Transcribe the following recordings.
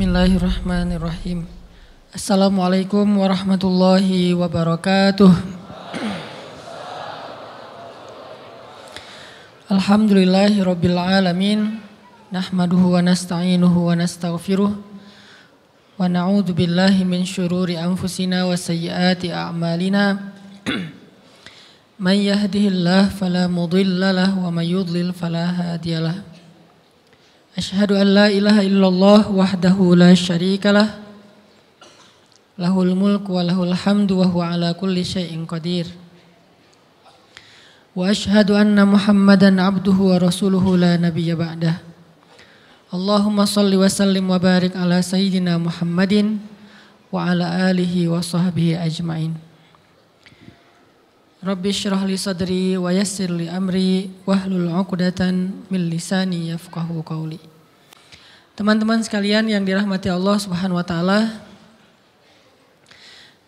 Bismillahirrahmanirrahim. Assalamualaikum warahmatullahi wabarakatuh. Alhamdulillahirabbil alamin. Nahmaduhu wa nasta'inuhu wa nastaghfiruh. Wa na'udzu billahi min syururi anfusina wa sayyiati a'malina. May yahdihillahu fala mudilla lahu wa may yudlil fala hadiyalah. Asyhadu an la ilaha illallah wahdahu la syarikalah. Lahul mulku wa lahul hamdu wa huwa ala kulli syai'in qadir. Wa asyhadu anna Muhammadan abduhu wa rasuluhu la nabiyya ba'dah. Allahumma salli wa sallim wa barik ala sayyidina Muhammadin wa ala alihi wa sahbihi ajmain. Rabbi syrah li sadri wa yassir li amri wahlul 'uqdatan min lisani yafqahu qawli. Teman-teman sekalian yang dirahmati Allah Subhanahu wa taala,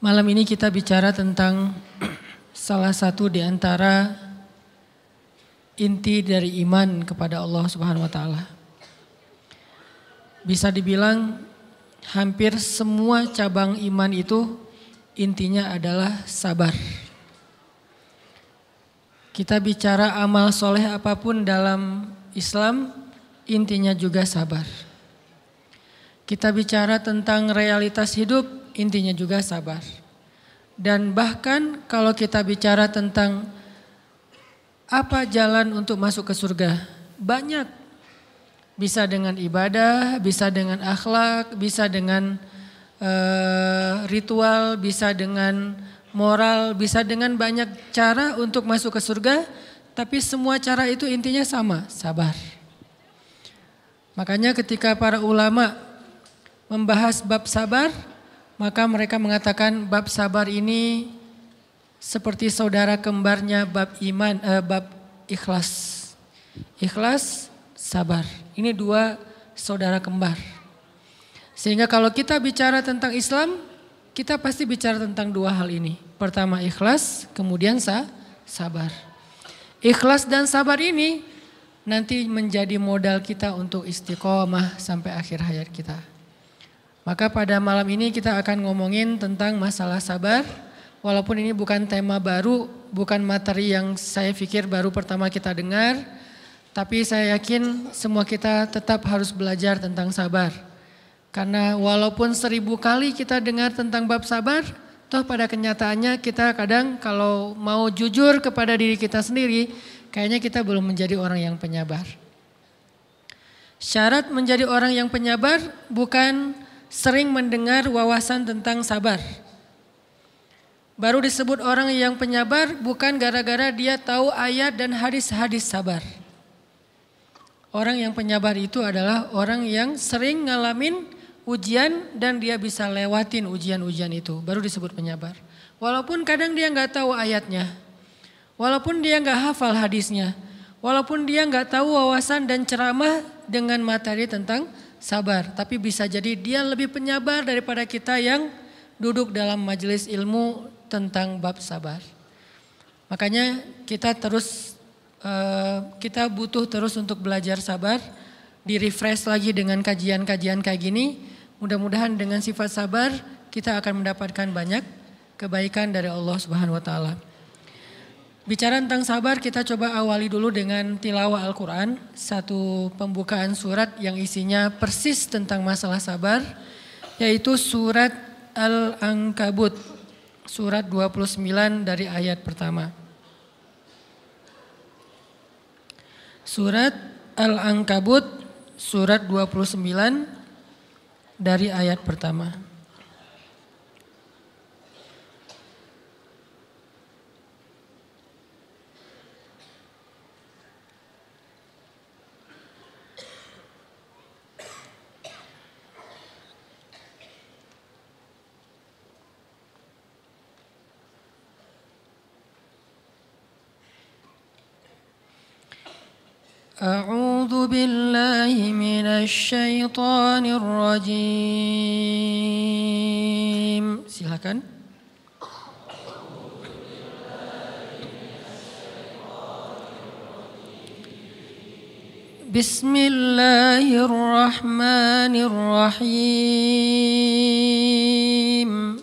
malam ini kita bicara tentang salah satu di antara inti dari iman kepada Allah Subhanahu wa taala. Bisa dibilang hampir semua cabang iman itu intinya adalah sabar. Kita bicara amal soleh apapun dalam Islam, intinya juga sabar. Kita bicara tentang realitas hidup, intinya juga sabar. Dan bahkan kalau kita bicara tentang apa jalan untuk masuk ke surga, banyak. Bisa dengan ibadah, bisa dengan akhlak, bisa dengan ritual, bisa dengan moral, bisa dengan banyak cara untuk masuk ke surga, tapi semua cara itu intinya sama, sabar. Makanya ketika para ulama membahas bab sabar, maka mereka mengatakan bab sabar ini seperti saudara kembarnya bab iman, bab ikhlas. Ikhlas, sabar. Ini dua saudara kembar. Sehingga kalau kita bicara tentang Islam, kita pasti bicara tentang dua hal ini. Pertama ikhlas, kemudian sabar. Ikhlas dan sabar ini nanti menjadi modal kita untuk istiqomah sampai akhir hayat kita. Maka pada malam ini kita akan ngomongin tentang masalah sabar. Walaupun ini bukan tema baru, bukan materi yang saya pikir baru pertama kita dengar. Tapi saya yakin semua kita tetap harus belajar tentang sabar. Karena walaupun 1000 kali kita dengar tentang bab sabar, toh pada kenyataannya kita kadang kalau mau jujur kepada diri kita sendiri, kayaknya kita belum menjadi orang yang penyabar. Syarat menjadi orang yang penyabar bukan sering mendengar wawasan tentang sabar. Baru disebut orang yang penyabar bukan gara-gara dia tahu ayat dan hadis-hadis sabar. Orang yang penyabar itu adalah orang yang sering ngalamin ujian dan dia bisa lewatin ujian-ujian itu, baru disebut penyabar. Walaupun kadang dia nggak tahu ayatnya, walaupun dia nggak hafal hadisnya, walaupun dia nggak tahu wawasan dan ceramah dengan materi tentang sabar, tapi bisa jadi dia lebih penyabar daripada kita yang duduk dalam majelis ilmu tentang bab sabar. Makanya kita butuh terus untuk belajar sabar, di-refresh lagi dengan kajian-kajian kayak gini. Mudah-mudahan dengan sifat sabar kita akan mendapatkan banyak kebaikan dari Allah Subhanahu wa taala. Bicara tentang sabar, kita coba awali dulu dengan tilawah Al-Qur'an, satu pembukaan surat yang isinya persis tentang masalah sabar, yaitu surat Al-Ankabut, surat 29 dari ayat pertama. Surat Al-Ankabut, surat 29 dari ayat pertama. A'udzu billahi minasy syaithanir rajim. Silakan. Bismillahirrahmanirrahim.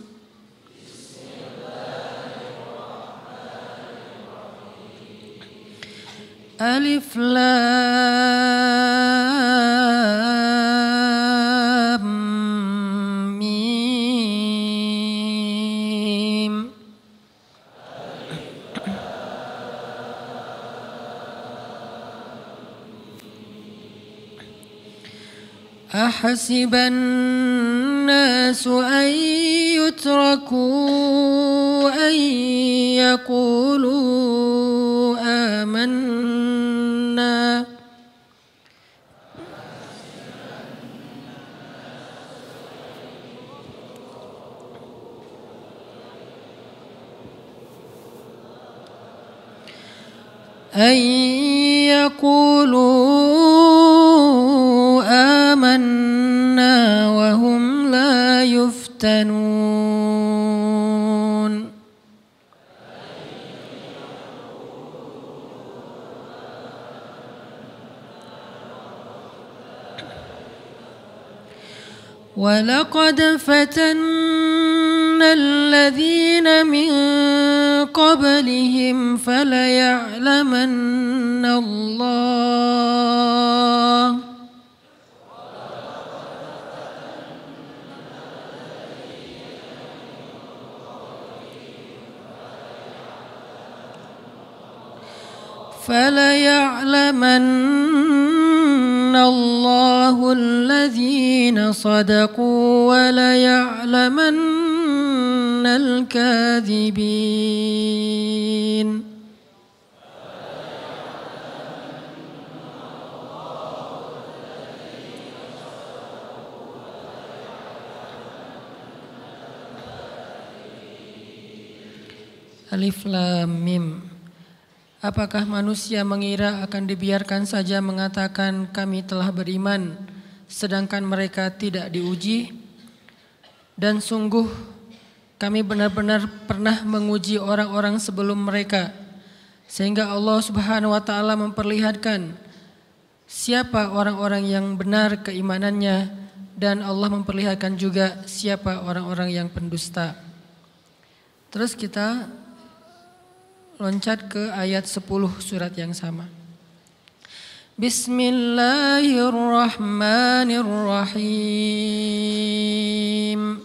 Alif Lam Mim. Ahasiban nasu an yutraku an yaqulu amanna an yaqulu amanna wa hum la yuftanun. وَلَقَدْ فَتَنَّا الَّذِينَ مِنْ قَبْلِهِمْ فَلَيَعْلَمَنَّ اللَّهُ الَّذِينَ صَدَقُوا وَلَيَعْلَمَنَّ الْكَاذِبِينَ. Alif Lam Mim. Apakah manusia mengira akan dibiarkan saja mengatakan kami telah beriman, sedangkan mereka tidak diuji? Dan sungguh kami benar-benar pernah menguji orang-orang sebelum mereka, sehingga Allah Subhanahu wa Ta'ala memperlihatkan siapa orang-orang yang benar keimanannya, dan Allah memperlihatkan juga siapa orang-orang yang pendusta. Terus kita loncat ke ayat 10 surat yang sama. Bismillahirrahmanirrahim.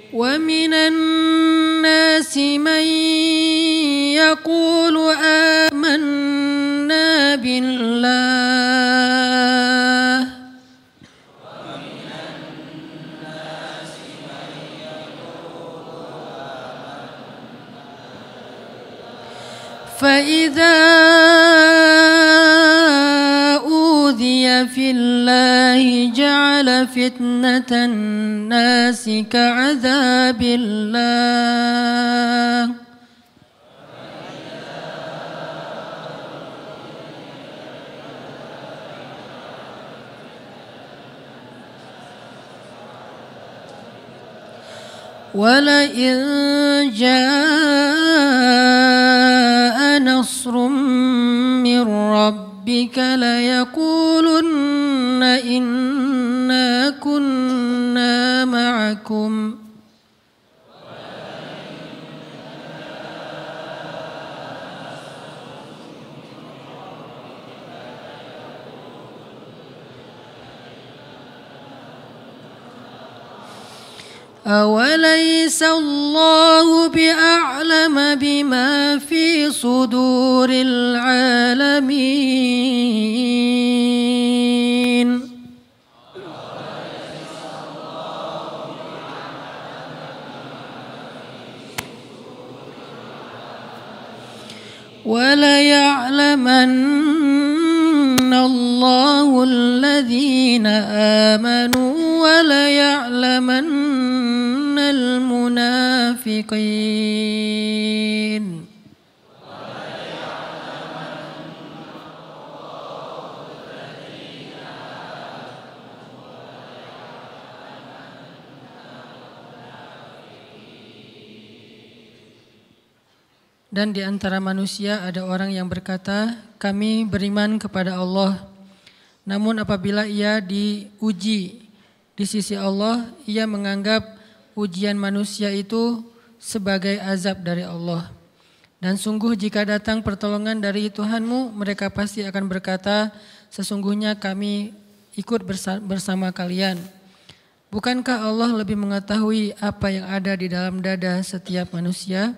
Wa minan nasi man yaqulu amanna billah فَإِذَا أُوذِيَ فِي اللَّهِ جَعَلَ فِتْنَةَ النَّاسِ كَعَذَابِ اللَّهِ وَلَئِنْ جَاءَ نَصْرٌ مِّن رَّبِّكَ لَيَقُولُنَّ إِنَّا كُنَّا مَعَكُمْ أَوَلَيْسَ اللَّهُ بِأَعْلَمَ بِمَا فِي صُدُورِ الْعَالَمِينَ وَلَيَعْلَمَنَّ اللَّهُ الَّذِينَ آمَنُوا وَلَيَعْلَمَنَّ الْمُنَافِقِينَ. Dan di antara manusia ada orang yang berkata, kami beriman kepada Allah. Namun apabila ia diuji di sisi Allah, ia menganggap ujian manusia itu sebagai azab dari Allah. Dan sungguh jika datang pertolongan dari Tuhanmu, mereka pasti akan berkata, sesungguhnya kami ikut bersama kalian. Bukankah Allah lebih mengetahui apa yang ada di dalam dada setiap manusia?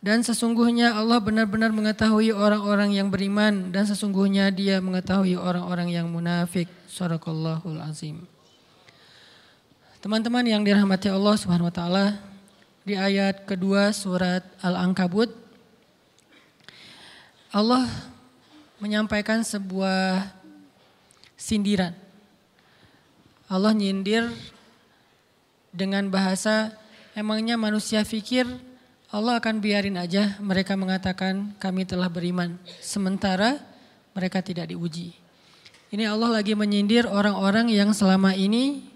Dan sesungguhnya Allah benar-benar mengetahui orang-orang yang beriman, dan sesungguhnya Dia mengetahui orang-orang yang munafik. Shadaqallahul azim. Teman-teman yang dirahmati Allah Subhanahu wa taala, di ayat kedua surat Al-Ankabut, Allah menyampaikan sebuah sindiran. Allah nyindir dengan bahasa, emangnya manusia pikir Allah akan biarin aja mereka mengatakan kami telah beriman, sementara mereka tidak diuji. Ini Allah lagi menyindir orang-orang yang selama ini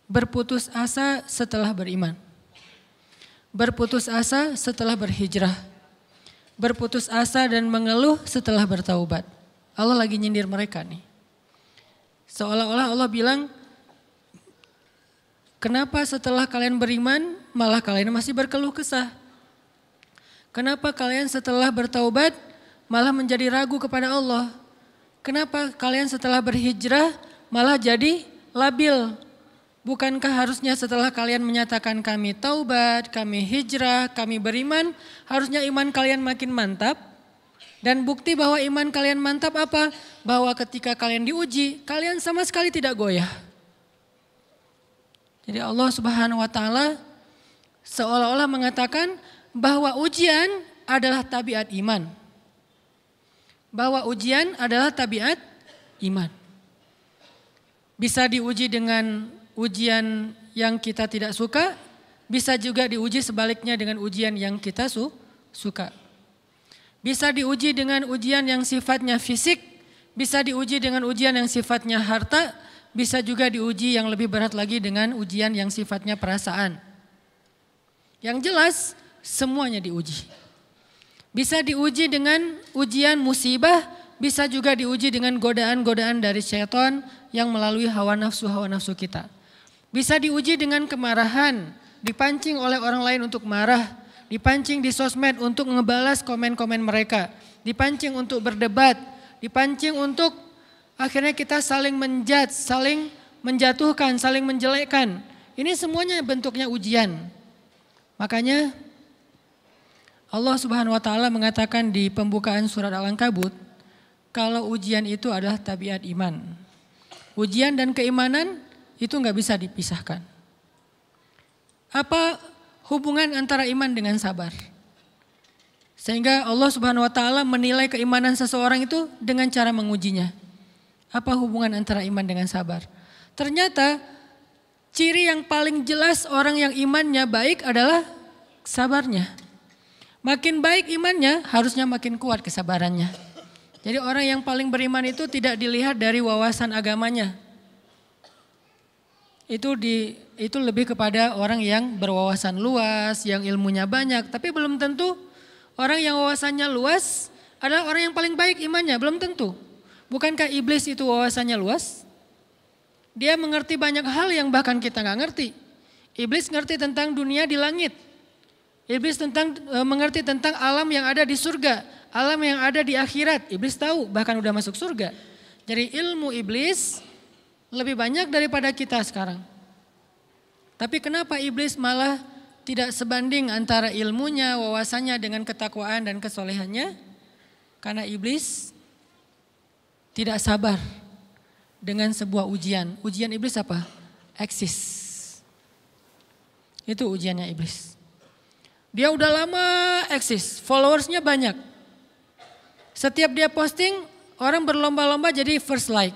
berputus asa setelah beriman. Berputus asa setelah berhijrah. Berputus asa dan mengeluh setelah bertaubat. Allah lagi nyindir mereka nih. Seolah-olah Allah bilang, kenapa setelah kalian beriman malah kalian masih berkeluh kesah? Kenapa kalian setelah bertaubat malah menjadi ragu kepada Allah? Kenapa kalian setelah berhijrah malah jadi labil? Bukankah harusnya setelah kalian menyatakan kami taubat, kami hijrah, kami beriman, harusnya iman kalian makin mantap? Dan bukti bahwa iman kalian mantap apa? Bahwa ketika kalian diuji, kalian sama sekali tidak goyah. Jadi Allah Subhanahu wa taala seolah-olah mengatakan bahwa ujian adalah tabiat iman. Bahwa ujian adalah tabiat iman. Bisa diuji dengan ujian yang kita tidak suka, bisa juga diuji sebaliknya dengan ujian yang kita suka. Bisa diuji dengan ujian yang sifatnya fisik, bisa diuji dengan ujian yang sifatnya harta, bisa juga diuji yang lebih berat lagi dengan ujian yang sifatnya perasaan. Yang jelas semuanya diuji. Bisa diuji dengan ujian musibah, bisa juga diuji dengan godaan-godaan dari syaitan yang melalui hawa nafsu kita. Bisa diuji dengan kemarahan, dipancing oleh orang lain untuk marah, dipancing di sosmed untuk ngebalas komen-komen mereka, dipancing untuk berdebat, dipancing untuk akhirnya kita saling menjudge, saling menjatuhkan, saling menjelekkan. Ini semuanya bentuknya ujian. Makanya Allah Subhanahu wa taala mengatakan di pembukaan surat Al-Ankabut, kalau ujian itu adalah tabiat iman. Ujian dan keimanan itu nggak bisa dipisahkan. Apa hubungan antara iman dengan sabar? Sehingga Allah Subhanahu wa taala menilai keimanan seseorang itu dengan cara mengujinya. Apa hubungan antara iman dengan sabar? Ternyata ciri yang paling jelas orang yang imannya baik adalah sabarnya. Makin baik imannya, harusnya makin kuat kesabarannya. Jadi orang yang paling beriman itu tidak dilihat dari wawasan agamanya. Itu lebih kepada orang yang berwawasan luas, yang ilmunya banyak. Tapi belum tentu orang yang wawasannya luas adalah orang yang paling baik imannya, belum tentu. Bukankah iblis itu wawasannya luas? Dia mengerti banyak hal yang bahkan kita gak ngerti. Iblis ngerti tentang dunia di langit. Iblis mengerti tentang alam yang ada di surga, alam yang ada di akhirat. Iblis tahu, bahkan udah masuk surga. Jadi ilmu iblis lebih banyak daripada kita sekarang. Tapi kenapa iblis malah tidak sebanding antara ilmunya, wawasannya dengan ketakwaan dan kesolehannya? Karena iblis tidak sabar dengan sebuah ujian. Ujian iblis apa? Eksis. Itu ujiannya iblis. Dia udah lama eksis, followersnya banyak. Setiap dia posting, orang berlomba-lomba jadi first like.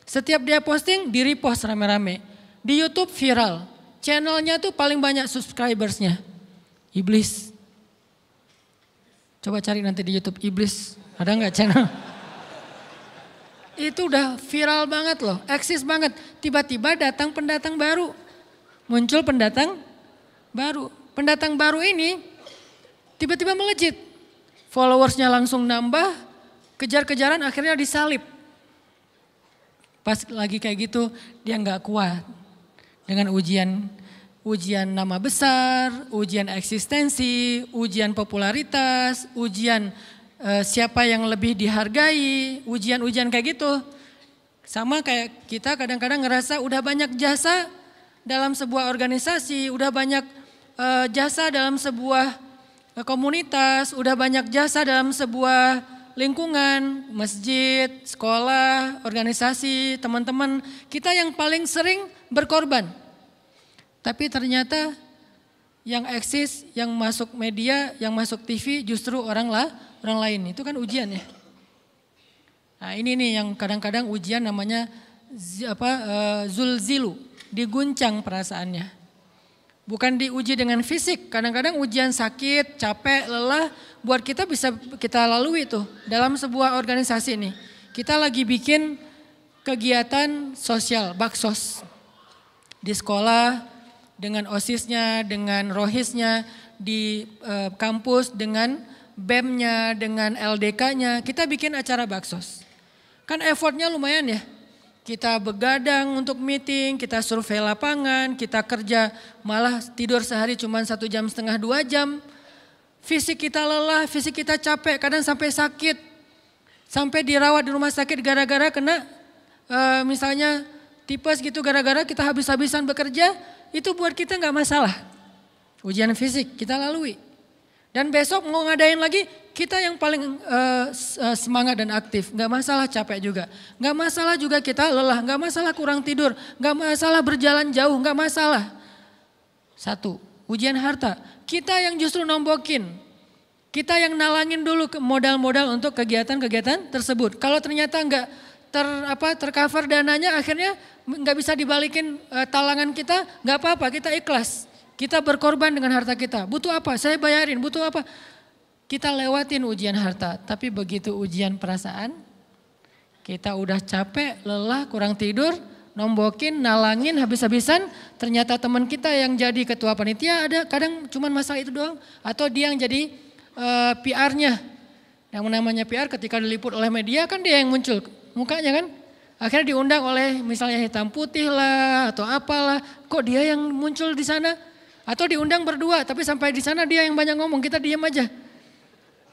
Setiap dia posting, di repost rame-rame. Di YouTube viral, channelnya tuh paling banyak subscribersnya. Iblis. Coba cari nanti di YouTube, iblis. Ada gak channel? Itu udah viral banget loh, eksis banget. Tiba-tiba datang pendatang baru. Muncul pendatang baru. Pendatang baru ini tiba-tiba melejit. Followersnya langsung nambah, kejar-kejaran akhirnya disalib. Pas lagi kayak gitu dia nggak kuat dengan ujian nama besar, ujian eksistensi, ujian popularitas, ujian siapa yang lebih dihargai, ujian-ujian kayak gitu. Sama kayak kita kadang-kadang ngerasa udah banyak jasa dalam sebuah organisasi, udah banyak jasa dalam sebuah komunitas, udah banyak jasa dalam sebuah lingkungan, masjid, sekolah, organisasi, teman-teman. Kita yang paling sering berkorban. Tapi ternyata yang eksis, yang masuk media, yang masuk TV justru orang lain. Itu kan ujian ya. Nah ini nih yang kadang-kadang ujian namanya zulzilu, diguncang perasaannya. Bukan diuji dengan fisik, kadang-kadang ujian sakit, capek, lelah, buat kita bisa kita lalui tuh dalam sebuah organisasi nih. Kita lagi bikin kegiatan sosial, baksos. Di sekolah, dengan OSIS-nya, dengan ROHIS-nya, di kampus, dengan BEM-nya, dengan LDK-nya, kita bikin acara baksos. Kan effortnya lumayan ya. Kita begadang untuk meeting, kita survei lapangan, kita kerja malah tidur sehari cuma 1,5 jam, 2 jam. Fisik kita lelah, fisik kita capek, kadang sampai sakit. Sampai dirawat di rumah sakit gara-gara kena misalnya tipes gitu, gara-gara kita habis-habisan bekerja, itu buat kita gak masalah. Ujian fisik kita lalui. Dan besok mau ngadain lagi, kita yang paling semangat dan aktif. Gak masalah capek juga. Gak masalah juga kita lelah, gak masalah kurang tidur, gak masalah berjalan jauh, gak masalah. Satu, ujian harta. Kita yang justru nombokin. Kita yang nalangin dulu modal-modal untuk kegiatan-kegiatan tersebut. Kalau ternyata gak tercover dananya, akhirnya gak bisa dibalikin talangan kita, gak apa-apa, kita ikhlas. Kita berkorban dengan harta kita. Butuh apa? Saya bayarin. Butuh apa? Kita lewatin ujian harta. Tapi begitu ujian perasaan, kita udah capek, lelah, kurang tidur, nombokin, nalangin habis-habisan. Ternyata teman kita yang jadi ketua panitia ada kadang cuman masalah itu doang. Atau dia yang jadi PR-nya. Yang namanya PR ketika diliput oleh media kan dia yang muncul mukanya kan. Akhirnya diundang oleh misalnya hitam putih lah atau apalah. Kok dia yang muncul di sana? Atau diundang berdua, tapi sampai di sana dia yang banyak ngomong, kita diam aja.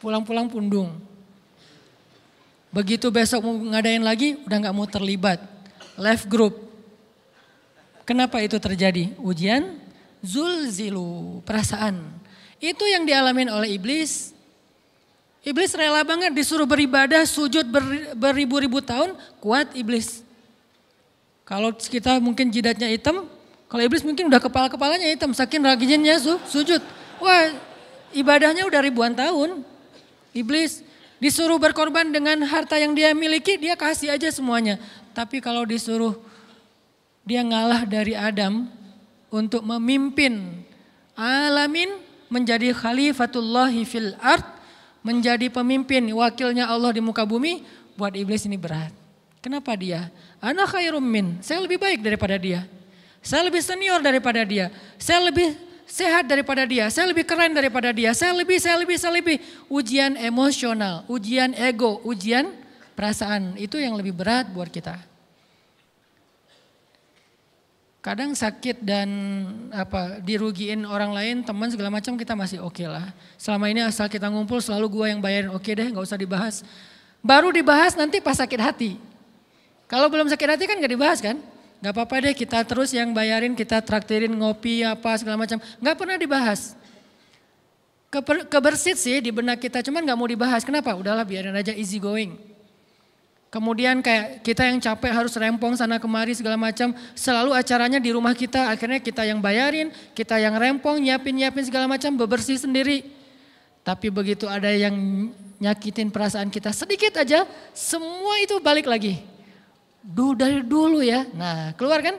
Pulang-pulang pundung. Begitu besok mau ngadain lagi, udah gak mau terlibat. Left group. Kenapa itu terjadi? Ujian zulzilu, perasaan. Itu yang dialamin oleh iblis. Iblis rela banget disuruh beribadah, sujud beribu-ribu tahun, kuat iblis. Kalau kita mungkin jidatnya hitam, kalau iblis mungkin udah kepala-kepalanya hitam, saking rajinnya sujud. Wah, ibadahnya udah ribuan tahun. Iblis disuruh berkorban dengan harta yang dia miliki, dia kasih aja semuanya. Tapi kalau disuruh dia ngalah dari Adam untuk memimpin alamin, menjadi khalifatullahi fil ard, menjadi pemimpin wakilnya Allah di muka bumi, buat iblis ini berat. Kenapa dia? Ana khairum min, saya lebih baik daripada dia. Saya lebih senior daripada dia. Saya lebih sehat daripada dia. Saya lebih keren daripada dia. Saya lebih. Ujian emosional, ujian ego, ujian perasaan. Itu yang lebih berat buat kita. Kadang sakit dan dirugiin orang lain, teman segala macam kita masih oke lah. Selama ini asal kita ngumpul selalu gua yang bayarin, oke deh gak usah dibahas. Baru dibahas nanti pas sakit hati. Kalau belum sakit hati kan gak dibahas kan. Gak apa-apa deh kita terus yang bayarin, kita traktirin ngopi apa segala macam. Gak pernah dibahas. Kebersit sih di benak kita, cuman gak mau dibahas. Kenapa? Udahlah biarin aja, easy going. Kemudian kayak kita yang capek harus rempong sana kemari segala macam. Selalu acaranya di rumah kita, akhirnya kita yang bayarin, kita yang rempong, nyiapin segala macam, bebersih sendiri. Tapi begitu ada yang nyakitin perasaan kita sedikit aja, semua itu balik lagi. Dari dulu ya. Nah, keluar kan?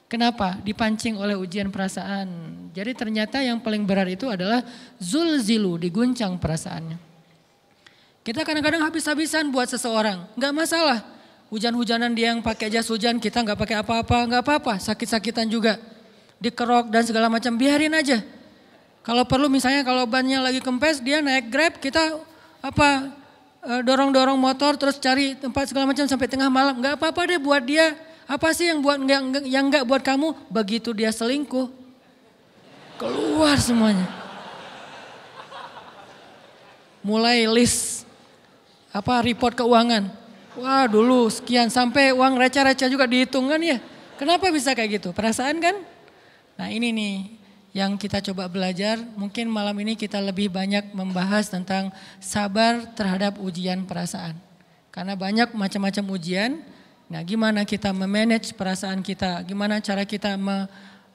Kenapa? Dipancing oleh ujian perasaan. Jadi ternyata yang paling berat itu adalah zulzilu, diguncang perasaannya. Kita kadang-kadang habis-habisan buat seseorang, nggak masalah. Hujan-hujanan dia yang pakai jas hujan, kita nggak pakai apa-apa, nggak apa-apa. Sakit-sakitan juga, dikerok dan segala macam, biarin aja. Kalau perlu misalnya kalau bannya lagi kempes dia naik Grab, kita dorong-dorong motor terus cari tempat segala macam sampai tengah malam. Enggak apa-apa deh buat dia. Apa sih yang enggak buat kamu? Begitu dia selingkuh, keluar semuanya. Mulai list report keuangan. Wah dulu sekian, sampai uang receh-receh juga dihitung kan ya. Kenapa bisa kayak gitu? Perasaan kan? Nah ini nih yang kita coba belajar. Mungkin malam ini kita lebih banyak membahas tentang sabar terhadap ujian perasaan. Karena banyak macam-macam ujian. Nah gimana kita memanage perasaan kita. Gimana cara kita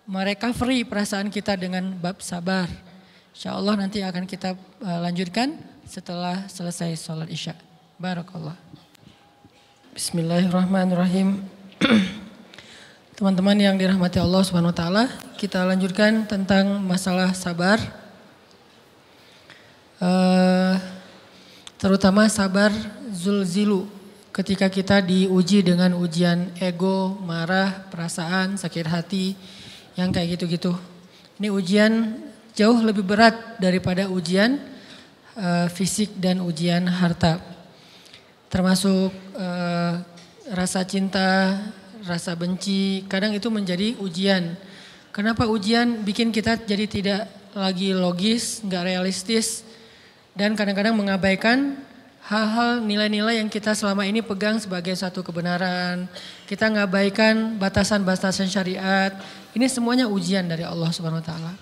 merecovery perasaan kita dengan bab sabar. Insya Allah nanti akan kita lanjutkan setelah selesai sholat isya. Barakallah. Bismillahirrahmanirrahim. Teman-teman yang dirahmati Allah Subhanahu wa taala, kita lanjutkan tentang masalah sabar. Terutama sabar zulzilu, ketika kita diuji dengan ujian ego, marah, perasaan, sakit hati, yang kayak gitu-gitu. Ini ujian jauh lebih berat daripada ujian fisik dan ujian harta. Termasuk rasa cinta, rasa benci, kadang itu menjadi ujian. Kenapa ujian bikin kita jadi tidak lagi logis, nggak realistis, dan kadang-kadang mengabaikan hal-hal nilai-nilai yang kita selama ini pegang sebagai satu kebenaran. Kita ngabaikan batasan-batasan syariat. Ini semuanya ujian dari Allah Subhanahu wa taala.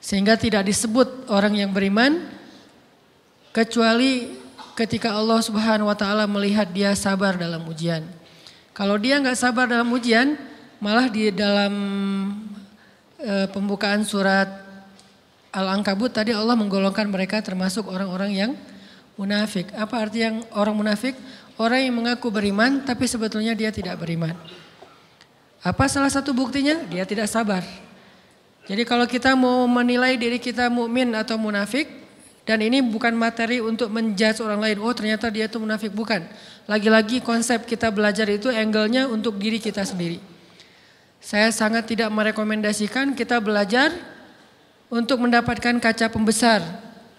Sehingga tidak disebut orang yang beriman kecuali ketika Allah Subhanahu wa taala melihat dia sabar dalam ujian. Kalau dia nggak sabar dalam ujian, malah di dalam pembukaan surat Al-Ankabut tadi Allah menggolongkan mereka termasuk orang-orang yang munafik. Apa arti yang orang munafik? Orang yang mengaku beriman tapi sebetulnya dia tidak beriman. Apa salah satu buktinya? Dia tidak sabar. Jadi kalau kita mau menilai diri kita mukmin atau munafik, dan ini bukan materi untuk menjudge orang lain. Oh ternyata dia itu munafik. Bukan. Lagi-lagi konsep kita belajar itu angle-nya untuk diri kita sendiri. Saya sangat tidak merekomendasikan kita belajar untuk mendapatkan kaca pembesar.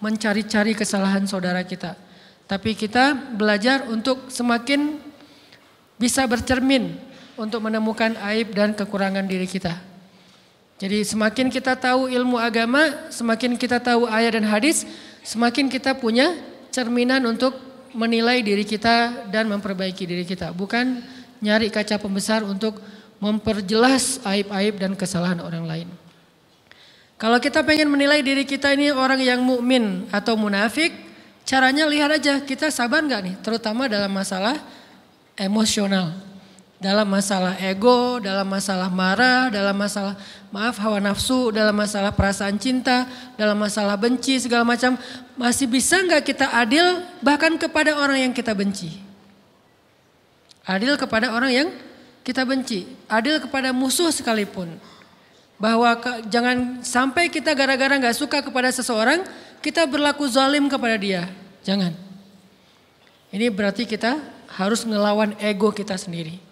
Mencari-cari kesalahan saudara kita. Tapi kita belajar untuk semakin bisa bercermin. Untuk menemukan aib dan kekurangan diri kita. Jadi semakin kita tahu ilmu agama, semakin kita tahu ayat dan hadis, semakin kita punya cerminan untuk menilai diri kita dan memperbaiki diri kita. Bukan nyari kaca pembesar untuk memperjelas aib-aib dan kesalahan orang lain. Kalau kita pengen menilai diri kita ini orang yang mukmin atau munafik, caranya lihat aja kita sabar nggak nih, terutama dalam masalah emosional. Dalam masalah ego, dalam masalah marah, dalam masalah hawa nafsu, dalam masalah perasaan cinta, dalam masalah benci segala macam. Masih bisa nggak kita adil bahkan kepada orang yang kita benci? Adil kepada orang yang kita benci. Adil kepada musuh sekalipun. Bahwa jangan sampai kita gara-gara nggak suka kepada seseorang, kita berlaku zalim kepada dia. Jangan. Ini berarti kita harus ngelawan ego kita sendiri.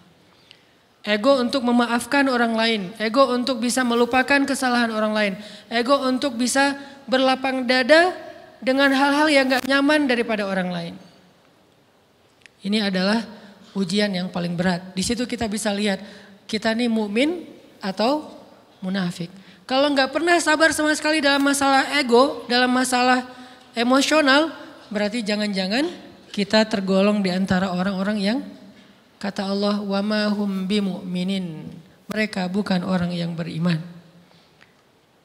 Ego untuk memaafkan orang lain. Ego untuk bisa melupakan kesalahan orang lain. Ego untuk bisa berlapang dada dengan hal-hal yang gak nyaman daripada orang lain. Ini adalah ujian yang paling berat. Di situ kita bisa lihat kita nih mukmin atau munafik. Kalau gak pernah sabar sama sekali dalam masalah ego, dalam masalah emosional, berarti jangan-jangan kita tergolong di antara orang-orang yang kata Allah, wa ma hum bimu'minin. Mereka bukan orang yang beriman.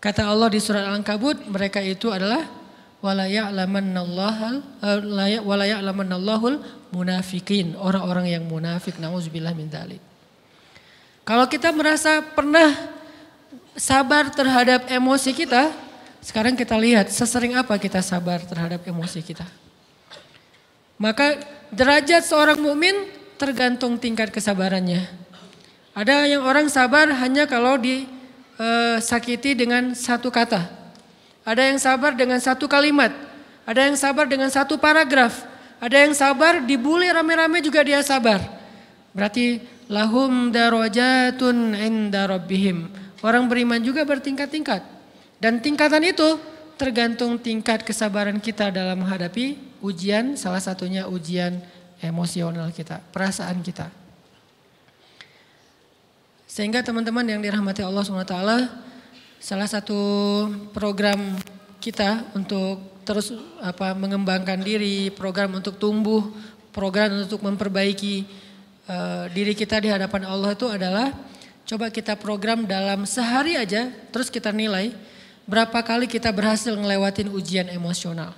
Kata Allah di surat Al-Ankabut, mereka itu adalah wala ya'lamannallahul munafikin, orang-orang yang munafik. Nauzubillah min dzalik. Kalau kita merasa pernah sabar terhadap emosi kita, sekarang kita lihat sesering apa kita sabar terhadap emosi kita. Maka derajat seorang mukmin tergantung tingkat kesabarannya. Ada yang orang sabar hanya kalau disakiti dengan satu kata. Ada yang sabar dengan satu kalimat. Ada yang sabar dengan satu paragraf. Ada yang sabar dibully rame-rame juga dia sabar. Berarti lahum darajatun inda rabbihim. Orang beriman juga bertingkat-tingkat. Dan tingkatan itu tergantung tingkat kesabaran kita dalam menghadapi ujian, salah satunya ujian emosional kita, perasaan kita. Sehingga teman-teman yang dirahmati Allah SWT, salah satu program kita untuk terus mengembangkan diri, program untuk tumbuh, program untuk memperbaiki diri kita di hadapan Allah itu adalah coba kita program dalam sehari aja, terus kita nilai berapa kali kita berhasil ngelewatin ujian emosional.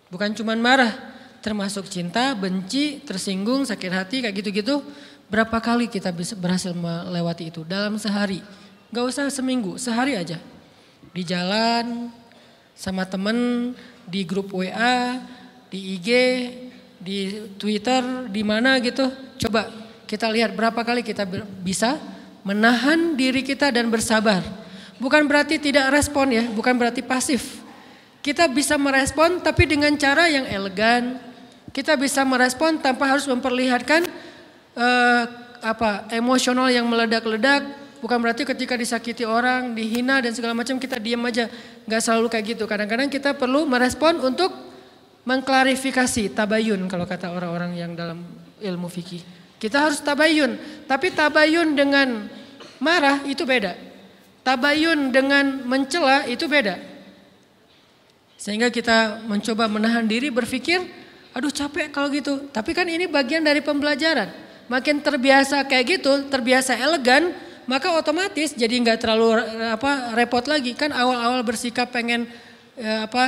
Bukan cuma marah, termasuk cinta, benci, tersinggung, sakit hati, kayak gitu-gitu. Berapa kali kita bisa berhasil melewati itu dalam sehari. Gak usah seminggu, sehari aja. Di jalan, sama temen, di grup WA, di IG, di Twitter, di mana gitu. Coba kita lihat berapa kali kita bisa menahan diri kita dan bersabar. Bukan berarti tidak respon ya, bukan berarti pasif. Kita bisa merespon tapi dengan cara yang elegan. Kita bisa merespon tanpa harus memperlihatkan emosional yang meledak-ledak. Bukan berarti ketika disakiti orang, dihina dan segala macam kita diam aja. Gak selalu kayak gitu. Kadang-kadang kita perlu merespon untuk mengklarifikasi, tabayun kalau kata orang-orang yang dalam ilmu fikih. Kita harus tabayun, tapi tabayun dengan marah itu beda. Tabayun dengan mencela itu beda. Sehingga kita mencoba menahan diri berpikir, aduh capek kalau gitu. Tapi kan ini bagian dari pembelajaran. Makin terbiasa kayak gitu, terbiasa elegan, maka otomatis jadi nggak terlalu repot lagi. Kan awal-awal bersikap pengen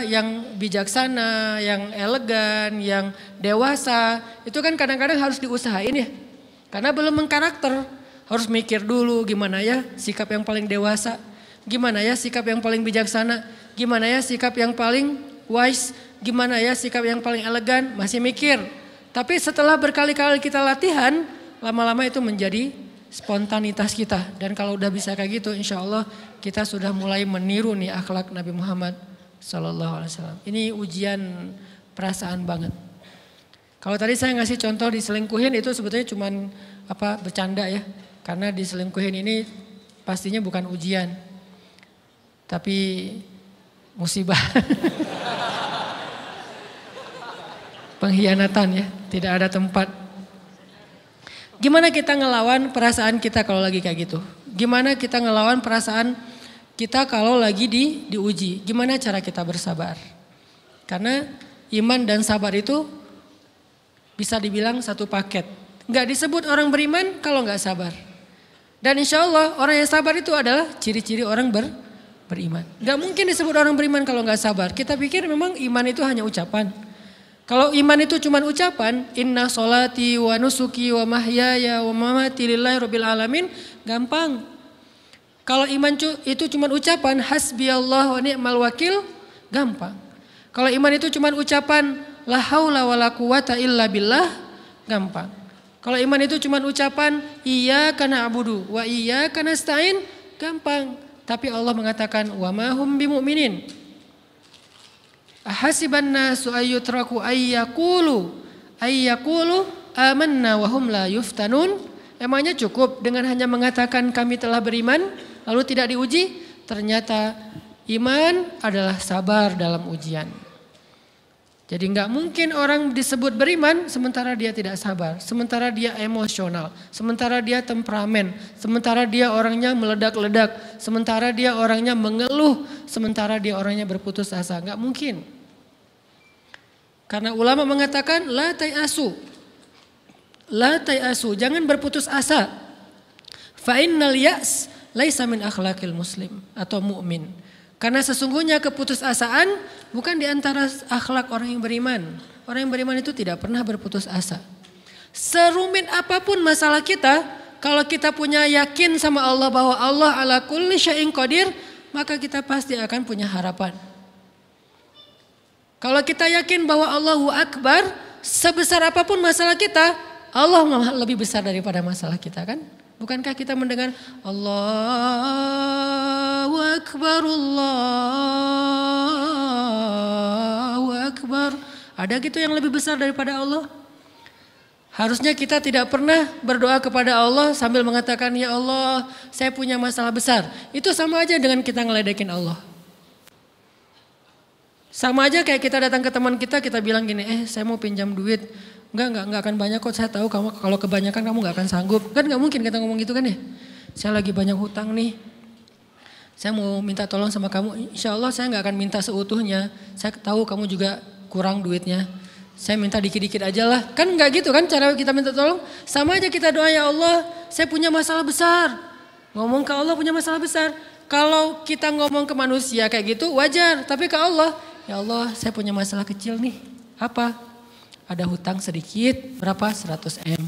yang bijaksana, yang elegan, yang dewasa. Itu kan kadang-kadang harus diusahain ya. Karena belum mengkarakter. Harus mikir dulu gimana ya sikap yang paling dewasa, gimana ya sikap yang paling bijaksana, gimana ya sikap yang paling wise, gimana ya sikap yang paling elegan, masih mikir. Tapi setelah berkali-kali kita latihan, lama-lama itu menjadi spontanitas kita. Dan kalau udah bisa kayak gitu, insya Allah kita sudah mulai meniru nih akhlak Nabi Muhammad SAW. Ini ujian perasaan banget. Kalau tadi saya ngasih contoh diselingkuhin itu sebetulnya cuman bercanda ya. Karena diselingkuhin ini pastinya bukan ujian, tapi musibah. Pengkhianatan ya, tidak ada tempat. Gimana kita ngelawan perasaan kita kalau lagi kayak gitu? Gimana kita ngelawan perasaan kita kalau lagi diuji? Gimana cara kita bersabar? Karena iman dan sabar itu bisa dibilang satu paket. Gak disebut orang beriman kalau gak sabar. Dan insya Allah orang yang sabar itu adalah ciri-ciri orang beriman. Gak mungkin disebut orang beriman kalau gak sabar. Kita pikir memang iman itu hanya ucapan. Kalau iman itu cuma ucapan, inna sholati wa nusuki wa mahyaya wa mamati lillahi rabbil alamin, gampang. Kalau iman itu cuma ucapan, hasbiyallah wa ni'mal wakil, gampang. Kalau iman itu cuma ucapan, la haula wa la quwata illa billah, gampang. Kalau iman itu cuma ucapan iyyaka na'budu wa iyyaka nasta'in, gampang. Tapi Allah mengatakan wa ma hum bimu'minin. Ahasiban nasu ayyutraku ayyaqulu amanna wa hum la yuftanun. Emangnya cukup dengan hanya mengatakan kami telah beriman lalu tidak diuji? Ternyata iman adalah sabar dalam ujian. Jadi nggak mungkin orang disebut beriman sementara dia tidak sabar, sementara dia emosional, sementara dia temperamen, sementara dia orangnya meledak-ledak, sementara dia orangnya mengeluh, sementara dia orangnya berputus asa. Nggak mungkin. Karena ulama mengatakan la tayasu, jangan berputus asa. Fa innal ya's laisa min akhlaqil muslim atau mu'min. Karena sesungguhnya keputusasaan bukan di antara akhlak orang yang beriman. Orang yang beriman itu tidak pernah berputus asa. Serumit apapun masalah kita, kalau kita punya yakin sama Allah bahwa Allah ala kulli syai'in qadir, maka kita pasti akan punya harapan. Kalau kita yakin bahwa Allahu Akbar, sebesar apapun masalah kita, Allah lebih besar daripada masalah kita kan? Bukankah kita mendengar Allahu Akbar, Allahu Akbar. Ada gitu yang lebih besar daripada Allah? Harusnya kita tidak pernah berdoa kepada Allah sambil mengatakan ya Allah saya punya masalah besar. Itu sama aja dengan kita ngeledekin Allah. Sama aja kayak kita datang ke teman kita bilang gini, saya mau pinjam duit. Enggak akan banyak kok, saya tahu kamu kalau kebanyakan kamu enggak akan sanggup. Kan enggak mungkin kita ngomong gitu kan ya. Saya lagi banyak hutang nih. Saya mau minta tolong sama kamu, insya Allah saya enggak akan minta seutuhnya. Saya tahu kamu juga kurang duitnya. Saya minta dikit-dikit aja lah. Kan enggak gitu kan cara kita minta tolong. Sama aja kita doa, ya Allah saya punya masalah besar. Ngomong ke Allah punya masalah besar. Kalau kita ngomong ke manusia kayak gitu wajar. Tapi ke Allah, ya Allah saya punya masalah kecil nih. Apa? Ada hutang sedikit, berapa? 100 M.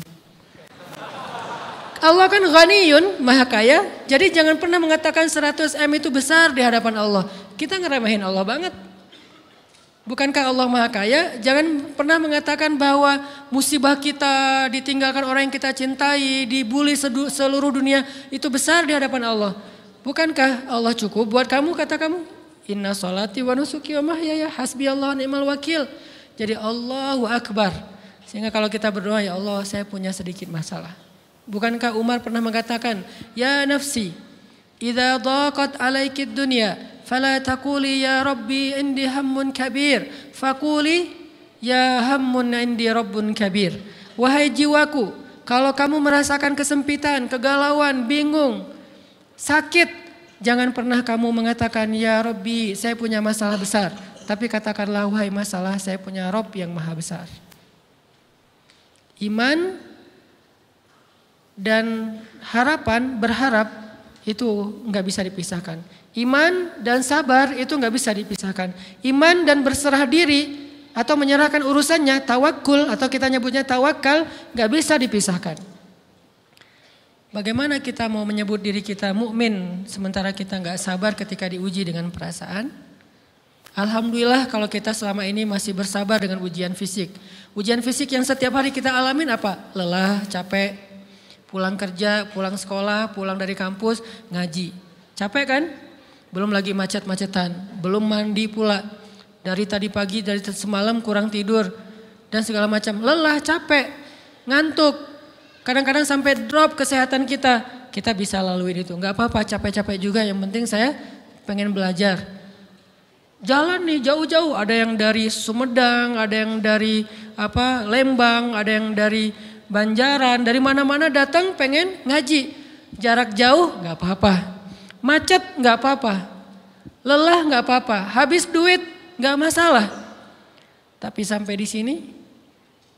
Allah kan ghaniyun, maha kaya. Jadi jangan pernah mengatakan 100 M itu besar di hadapan Allah. Kita ngeremehin Allah banget. Bukankah Allah maha kaya? Jangan pernah mengatakan bahwa musibah kita, ditinggalkan orang yang kita cintai, dibully seluruh dunia, itu besar di hadapan Allah. Bukankah Allah cukup buat kamu, kata kamu? Inna sholati wa nusuki wa mahyaya hasbiyallahu ni'mal wakil. Jadi Allahu Akbar. Sehingga kalau kita berdoa, ya Allah saya punya sedikit masalah. Bukankah Umar pernah mengatakan, ya nafsi, idza dhaqat alaikid dunya, fala taquli ya Rabbi indi hammun kabir, faquli ya hammun indi rabbun kabir. Wahai jiwaku, kalau kamu merasakan kesempitan, kegalauan, bingung, sakit, jangan pernah kamu mengatakan, ya Rabbi saya punya masalah besar. Tapi katakanlah, wahai masalah saya punya Rabb yang maha besar. Iman dan harapan, berharap itu nggak bisa dipisahkan. Iman dan sabar itu nggak bisa dipisahkan. Iman dan berserah diri atau menyerahkan urusannya, tawakul atau kita nyebutnya tawakal, nggak bisa dipisahkan. Bagaimana kita mau menyebut diri kita mukmin sementara kita nggak sabar ketika diuji dengan perasaan? Alhamdulillah kalau kita selama ini masih bersabar dengan ujian fisik. Ujian fisik yang setiap hari kita alamin apa? Lelah, capek, pulang kerja, pulang sekolah, pulang dari kampus, ngaji. Capek kan? Belum lagi macet-macetan, belum mandi pula. Dari tadi pagi, dari semalam kurang tidur dan segala macam. Lelah, capek, ngantuk. Kadang-kadang sampai drop kesehatan kita. Kita bisa laluin itu. Enggak apa-apa, capek-capek juga, yang penting saya pengen belajar. Jalan nih jauh-jauh, ada yang dari Sumedang, ada yang dari Lembang, ada yang dari Banjaran, dari mana-mana datang pengen ngaji. Jarak jauh nggak apa-apa, macet nggak apa-apa, lelah nggak apa-apa, habis duit nggak masalah. Tapi sampai di sini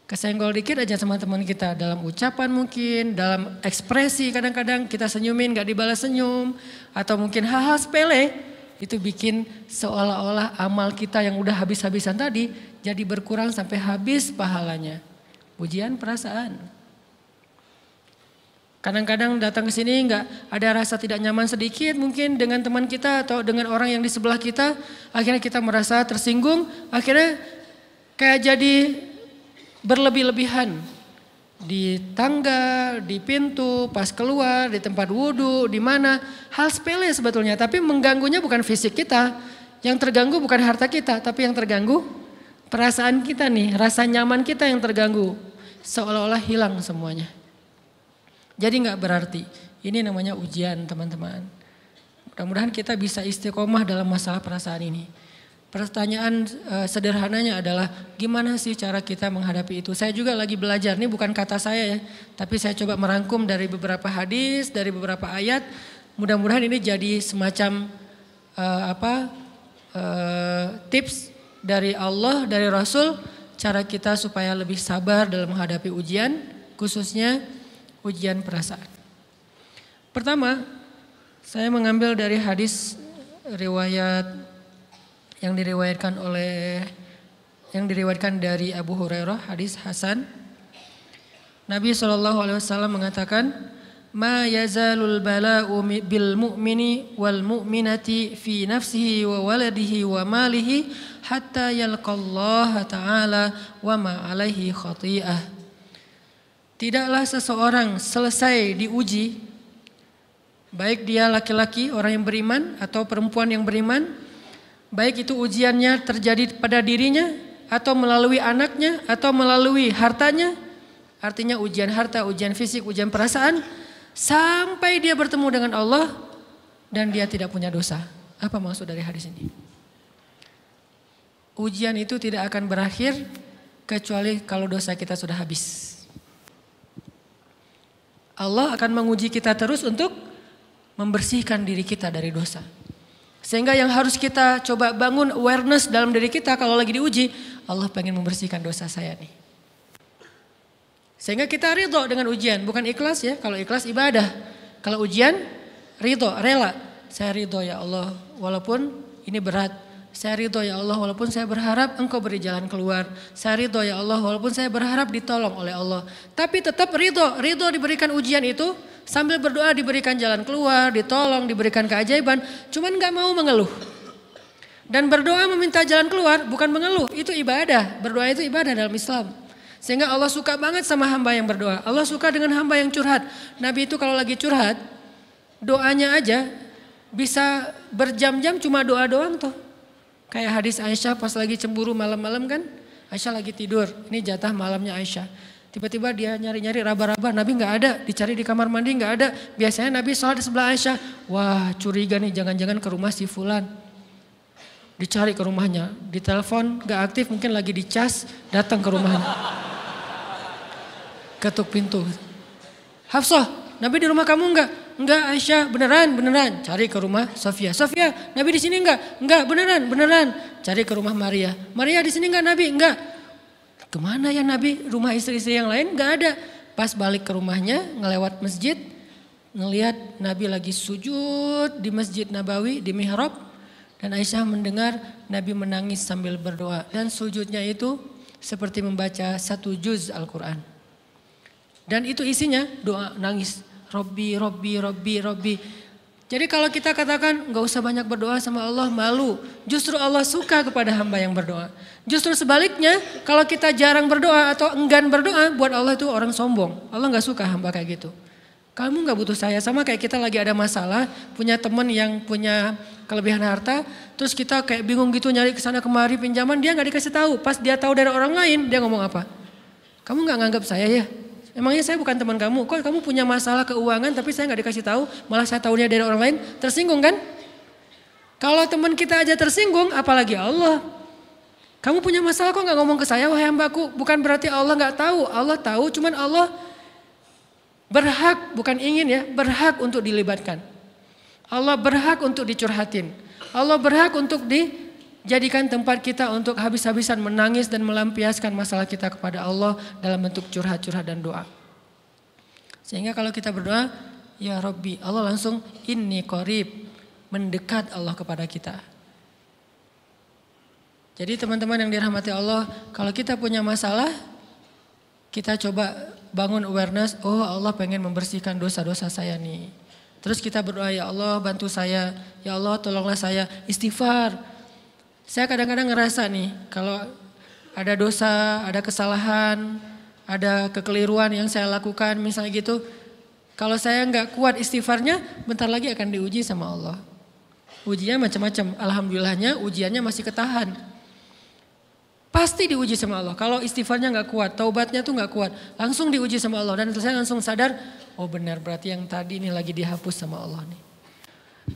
kesenggol dikit aja sama teman kita dalam ucapan mungkin, dalam ekspresi kadang-kadang kita senyumin nggak dibalas senyum, atau mungkin hal-hal sepele. Itu bikin seolah-olah amal kita yang udah habis-habisan tadi jadi berkurang sampai habis pahalanya. Ujian perasaan. Kadang-kadang datang ke sini nggak ada rasa tidak nyaman sedikit mungkin dengan teman kita atau dengan orang yang di sebelah kita. Akhirnya kita merasa tersinggung, akhirnya kayak jadi berlebih-lebihan. Di tangga, di pintu, pas keluar, di tempat wudhu, di mana. Hal sepele sebetulnya, tapi mengganggunya bukan fisik kita. Yang terganggu bukan harta kita, tapi yang terganggu perasaan kita nih. Rasa nyaman kita yang terganggu. Seolah-olah hilang semuanya. Jadi gak berarti. Ini namanya ujian teman-teman. Mudah-mudahan kita bisa istiqomah dalam masalah perasaan ini. Pertanyaan sederhananya adalah gimana sih cara kita menghadapi itu? Saya juga lagi belajar, ini bukan kata saya ya, tapi saya coba merangkum dari beberapa hadis, dari beberapa ayat. Mudah-mudahan ini jadi semacam tips dari Allah, dari Rasul, cara kita supaya lebih sabar dalam menghadapi ujian, khususnya ujian perasaan. Pertama, saya mengambil dari hadis riwayat yang diriwayatkan dari Abu Hurairah, hadis Hasan. Nabi SAW mengatakan, "Ma yazalul bala'u bil mu'mini wal mu'minati fi nafsihi wa waladihi wa malihi hatta yalqallaha ta'ala wa ma alaihi khati'ah." Tidaklah seseorang selesai diuji, baik dia laki-laki orang yang beriman atau perempuan yang beriman, baik itu ujiannya terjadi pada dirinya atau melalui anaknya atau melalui hartanya. Artinya ujian harta, ujian fisik, ujian perasaan. Sampai dia bertemu dengan Allah dan dia tidak punya dosa. Apa maksud dari hadis ini? ujian itu tidak akan berakhir kecuali kalau dosa kita sudah habis. Allah akan menguji kita terus untuk membersihkan diri kita dari dosa. Sehingga yang harus kita coba bangun awareness dalam diri kita kalau lagi diuji, Allah pengen membersihkan dosa saya nih. Sehingga kita ridho dengan ujian, bukan ikhlas ya. Kalau ikhlas ibadah, kalau ujian ridho, rela. Saya ridho ya Allah walaupun ini berat. Saya ridho ya Allah walaupun saya berharap Engkau beri jalan keluar. Saya ridho ya Allah walaupun saya berharap ditolong oleh Allah. Tapi tetap ridho diberikan ujian itu sambil berdoa diberikan jalan keluar, ditolong, diberikan keajaiban. Cuman gak mau mengeluh. Dan berdoa meminta jalan keluar bukan mengeluh, itu ibadah. Berdoa itu ibadah dalam Islam. Sehingga Allah suka banget sama hamba yang berdoa. Allah suka dengan hamba yang curhat. Nabi itu kalau lagi curhat, doanya aja bisa berjam-jam cuma doa doang tuh. Kayak hadis Aisyah pas lagi cemburu malam-malam kan. Aisyah lagi tidur, ini jatah malamnya Aisyah. Tiba-tiba dia nyari-nyari raba-raba, Nabi gak ada. Dicari di kamar mandi gak ada. Biasanya Nabi sholat di sebelah Aisyah. Wah curiga nih, jangan-jangan ke rumah si fulan. Dicari ke rumahnya, ditelepon gak aktif, mungkin lagi dicas, datang ke rumahnya. Ketuk pintu. Hafsah, Nabi di rumah kamu enggak? Enggak Aisyah, beneran. Cari ke rumah Sofia. Sofia, Nabi di sini enggak? Enggak, beneran. Cari ke rumah Maria. Maria di sini enggak Nabi? Enggak. Kemana ya Nabi? Rumah istri-istri yang lain enggak ada. Pas balik ke rumahnya, ngelewat masjid, ngelihat Nabi lagi sujud di Masjid Nabawi, di mihrab. Dan Aisyah mendengar Nabi menangis sambil berdoa. Dan sujudnya itu seperti membaca 1 juz Al-Quran. Dan itu isinya doa nangis. Robbi. Jadi kalau kita katakan gak usah banyak berdoa sama Allah, malu. Justru Allah suka kepada hamba yang berdoa. Justru sebaliknya kalau kita jarang berdoa atau enggan berdoa, buat Allah itu orang sombong. Allah gak suka hamba kayak gitu. Kamu gak butuh saya, sama kayak kita lagi ada masalah, punya teman yang punya kelebihan harta, terus kita kayak bingung gitu nyari kesana kemari pinjaman, dia gak dikasih tahu. Pas dia tahu dari orang lain, dia ngomong apa? Kamu gak nganggap saya ya? Emangnya saya bukan teman kamu? Kok kamu punya masalah keuangan tapi saya gak dikasih tahu, malah saya tahunya dari orang lain? Tersinggung kan? Kalau teman kita aja tersinggung, apalagi Allah. Kamu punya masalah kok gak ngomong ke saya, wahai hambaku? Bukan berarti Allah gak tahu, Allah tahu, cuman Allah berhak, bukan ingin ya, berhak untuk dilibatkan. Allah berhak untuk dicurhatin. Allah berhak untuk dijadikan tempat kita untuk habis-habisan menangis dan melampiaskan masalah kita kepada Allah dalam bentuk curhat-curhat dan doa. Sehingga kalau kita berdoa, ya Rabbi, Allah langsung inni qarib, mendekat Allah kepada kita. Jadi teman-teman yang dirahmati Allah, kalau kita punya masalah, kita coba bangun awareness, oh Allah pengen membersihkan dosa-dosa saya nih. Terus kita berdoa, ya Allah bantu saya, ya Allah tolonglah saya, istighfar. Saya kadang-kadang ngerasa nih, kalau ada dosa, ada kesalahan, ada kekeliruan yang saya lakukan misalnya gitu. Kalau saya nggak kuat istighfarnya, bentar lagi akan diuji sama Allah. Ujinya macam-macam, alhamdulillahnya ujiannya masih ketahan. Pasti diuji sama Allah. Kalau istighfarnya gak kuat, taubatnya tuh gak kuat, langsung diuji sama Allah. Dan saya langsung sadar, oh benar berarti yang tadi ini lagi dihapus sama Allah nih.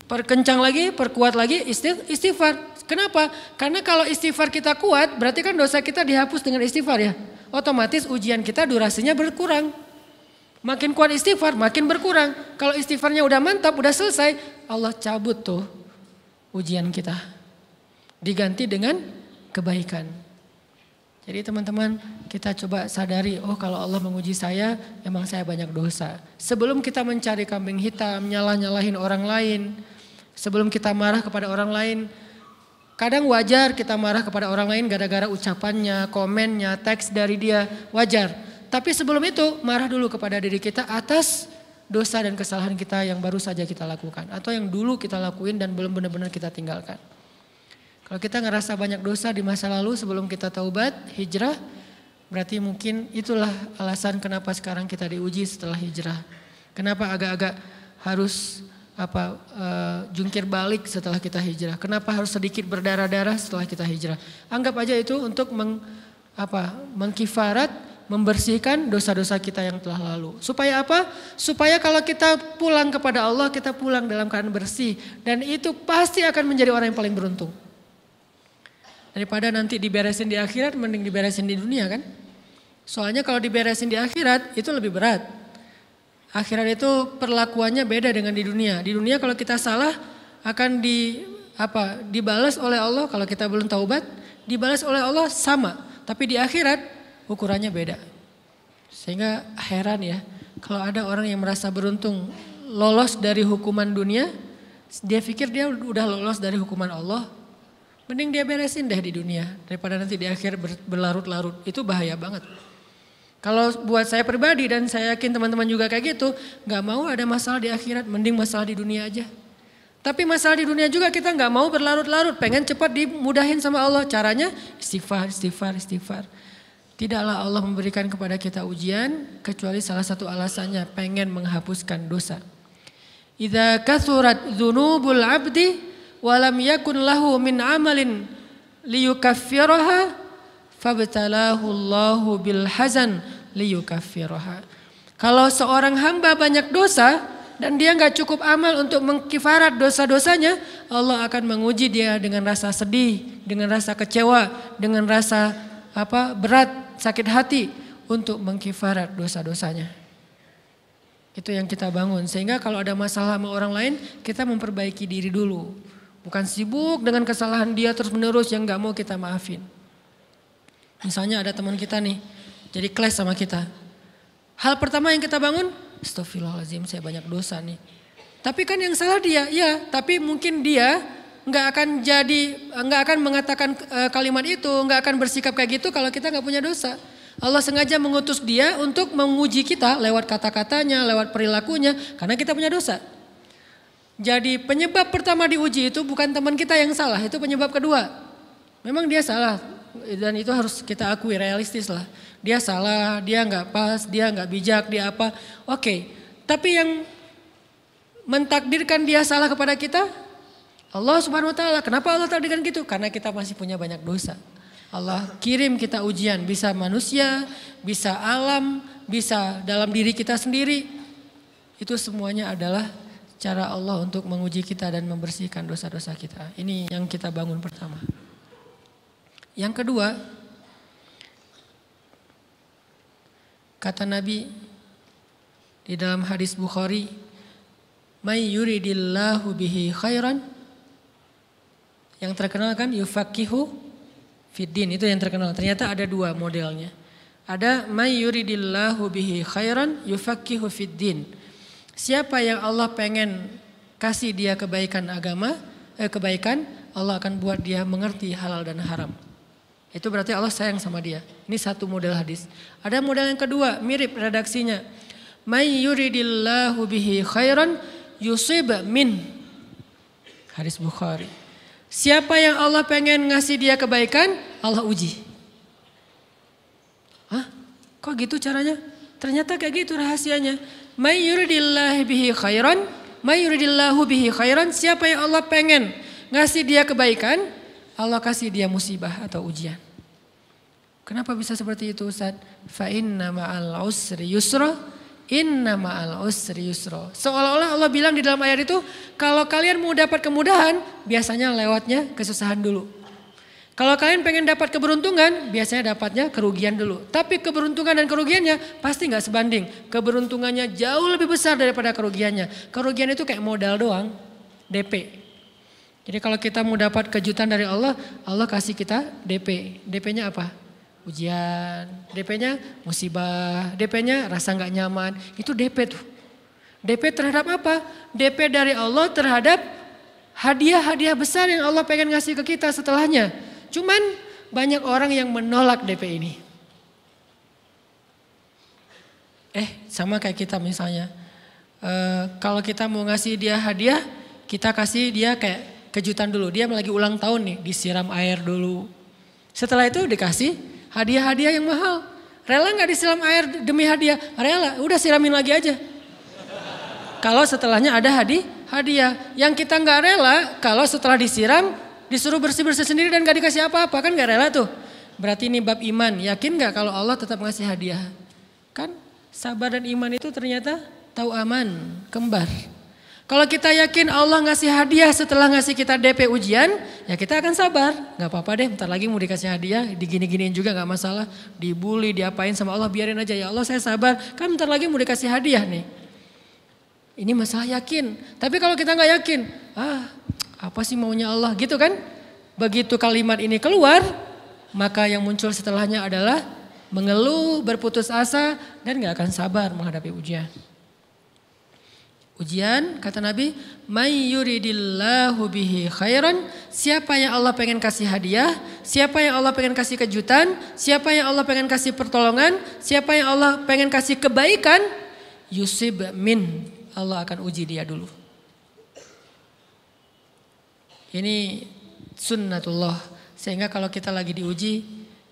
Perkencang lagi, perkuat lagi istighfar. Kenapa? Karena kalau istighfar kita kuat, berarti kan dosa kita dihapus dengan istighfar ya. Otomatis ujian kita durasinya berkurang. Makin kuat istighfar, makin berkurang. Kalau istighfarnya udah mantap, udah selesai, Allah cabut tuh ujian kita. Diganti dengan kebaikan. Jadi teman-teman kita coba sadari, oh kalau Allah menguji saya, emang saya banyak dosa. Sebelum kita mencari kambing hitam, nyalah-nyalahin orang lain, sebelum kita marah kepada orang lain, kadang wajar kita marah kepada orang lain gara-gara ucapannya, komennya, teks dari dia, wajar. Tapi sebelum itu marah dulu kepada diri kita atas dosa dan kesalahan kita yang baru saja kita lakukan. Atau yang dulu kita lakuin dan belum benar-benar kita tinggalkan. Kalau kita ngerasa banyak dosa di masa lalu sebelum kita taubat, hijrah, berarti mungkin itulah alasan kenapa sekarang kita diuji setelah hijrah. Kenapa agak-agak harus jungkir balik setelah kita hijrah. Kenapa harus sedikit berdarah-darah setelah kita hijrah. Anggap aja itu untuk mengkifarat, membersihkan dosa-dosa kita yang telah lalu. Supaya apa? Supaya kalau kita pulang kepada Allah, kita pulang dalam keadaan bersih. Dan itu pasti akan menjadi orang yang paling beruntung. Daripada nanti diberesin di akhirat, mending diberesin di dunia kan. Soalnya kalau diberesin di akhirat itu lebih berat. Akhirat itu perlakuannya beda dengan di dunia. Di dunia kalau kita salah akan dibalas oleh Allah. Kalau kita belum taubat, dibalas oleh Allah sama. Tapi di akhirat ukurannya beda. Sehingga heran ya, kalau ada orang yang merasa beruntung lolos dari hukuman dunia, dia pikir dia udah lolos dari hukuman Allah. Mending dia beresin deh di dunia daripada nanti di akhir berlarut-larut. Itu bahaya banget. Kalau buat saya pribadi dan saya yakin teman-teman juga kayak gitu, gak mau ada masalah di akhirat, mending masalah di dunia aja. Tapi masalah di dunia juga kita gak mau berlarut-larut, pengen cepat dimudahin sama Allah. Caranya istighfar, istighfar, istighfar. Tidaklah Allah memberikan kepada kita ujian kecuali salah satu alasannya pengen menghapuskan dosa. Idza kathurat dzunubul 'abdi wa lam yakun lahu min 'amalin liyukaffiraha fabtalahu Allahu bil hazan liyukaffiraha. Kalau seorang hamba banyak dosa dan dia enggak cukup amal untuk mengkifarat dosa-dosanya, Allah akan menguji dia dengan rasa sedih, dengan rasa kecewa, dengan rasa berat, sakit hati untuk mengkifarat dosa-dosanya. Itu yang kita bangun. Sehingga kalau ada masalah sama orang lain, kita memperbaiki diri dulu. Bukan sibuk dengan kesalahan dia terus menerus yang gak mau kita maafin. Misalnya ada teman kita nih, jadi clash sama kita. Hal pertama yang kita bangun, astagfirullahaladzim saya banyak dosa nih. Tapi kan yang salah dia, ya tapi mungkin dia nggak akan mengatakan kalimat itu, nggak akan bersikap kayak gitu kalau kita nggak punya dosa. Allah sengaja mengutus dia untuk menguji kita lewat kata-katanya, lewat perilakunya, karena kita punya dosa. Jadi penyebab pertama diuji itu bukan teman kita yang salah, itu penyebab kedua. Memang dia salah dan itu harus kita akui, realistis lah. Dia salah, dia nggak pas, dia nggak bijak, dia apa. Oke, tapi yang mentakdirkan dia salah kepada kita Allah Subhanahu wa taala. Kenapa Allah takdirkan gitu? Karena kita masih punya banyak dosa. Allah kirim kita ujian, bisa manusia, bisa alam, bisa dalam diri kita sendiri. Itu semuanya adalah cara Allah untuk menguji kita dan membersihkan dosa-dosa kita. Ini yang kita bangun pertama. Yang kedua, kata Nabi di dalam hadis Bukhari, "May yuridillahu bihi khairan." Yang terkenal kan yufaqihu fiddin, itu yang terkenal. Ternyata ada dua modelnya. Ada may yuridillahu bihi khairan yufaqihu fiddin. Siapa yang Allah pengen kasih dia kebaikan kebaikan, Allah akan buat dia mengerti halal dan haram. Itu berarti Allah sayang sama dia. Ini satu model hadis. Ada model yang kedua, mirip redaksinya. May yuridillahu bihi khairan yusib min. Hadis Bukhari. Siapa yang Allah pengen ngasih dia kebaikan, Allah uji. Hah? Kok gitu caranya? Ternyata kayak gitu rahasianya. May yuridillahu bihi khairan, may yuridillahu bihi khairan. Siapa yang Allah pengen ngasih dia kebaikan, Allah kasih dia musibah atau ujian. Kenapa bisa seperti itu Ustaz? Fa inna ma'al usri yusra, inna ma'al usri yusra. Seolah-olah Allah bilang di dalam ayat itu, kalau kalian mau dapat kemudahan, biasanya lewatnya kesusahan dulu. Kalau kalian pengen dapat keberuntungan, biasanya dapatnya kerugian dulu. Tapi keberuntungan dan kerugiannya pasti gak sebanding. Keberuntungannya jauh lebih besar daripada kerugiannya. Kerugian itu kayak modal doang, DP. Jadi kalau kita mau dapat kejutan dari Allah, Allah kasih kita DP. DP-nya apa? Ujian, DP-nya musibah, DP-nya rasa gak nyaman. Itu DP tuh. DP terhadap apa? DP dari Allah terhadap hadiah-hadiah besar yang Allah pengen ngasih ke kita setelahnya. Cuman banyak orang yang menolak DP ini. Sama kayak kita misalnya. Kalau kita mau ngasih dia hadiah, kita kasih dia kayak kejutan dulu. Dia lagi ulang tahun nih, disiram air dulu. Setelah itu dikasih hadiah-hadiah yang mahal. Rela gak disiram air demi hadiah? Rela, udah siramin lagi aja. Kalau setelahnya ada hadiah. Yang kita gak rela, kalau setelah disiram, disuruh bersih-bersih sendiri dan gak dikasih apa-apa. Kan gak rela tuh. Berarti ini bab iman. Yakin gak kalau Allah tetap ngasih hadiah? Kan sabar dan iman itu ternyata tahu aman, kembar. Kalau kita yakin Allah ngasih hadiah setelah ngasih kita DP ujian, ya kita akan sabar. Gak apa-apa deh, bentar lagi mau dikasih hadiah, digini-giniin juga gak masalah. Dibully, diapain sama Allah, biarin aja. Ya Allah saya sabar, kan bentar lagi mau dikasih hadiah nih. Ini masalah yakin. Tapi kalau kita gak yakin, apa sih maunya Allah gitu kan. Begitu kalimat ini keluar, maka yang muncul setelahnya adalah mengeluh, berputus asa, dan gak akan sabar menghadapi ujian. Ujian, kata Nabi, may yuridillahu bihi khairan, siapa yang Allah pengen kasih hadiah, siapa yang Allah pengen kasih kejutan, siapa yang Allah pengen kasih pertolongan, siapa yang Allah pengen kasih kebaikan, yusib min, Allah akan uji dia dulu. Ini sunnatullah, sehingga kalau kita lagi diuji,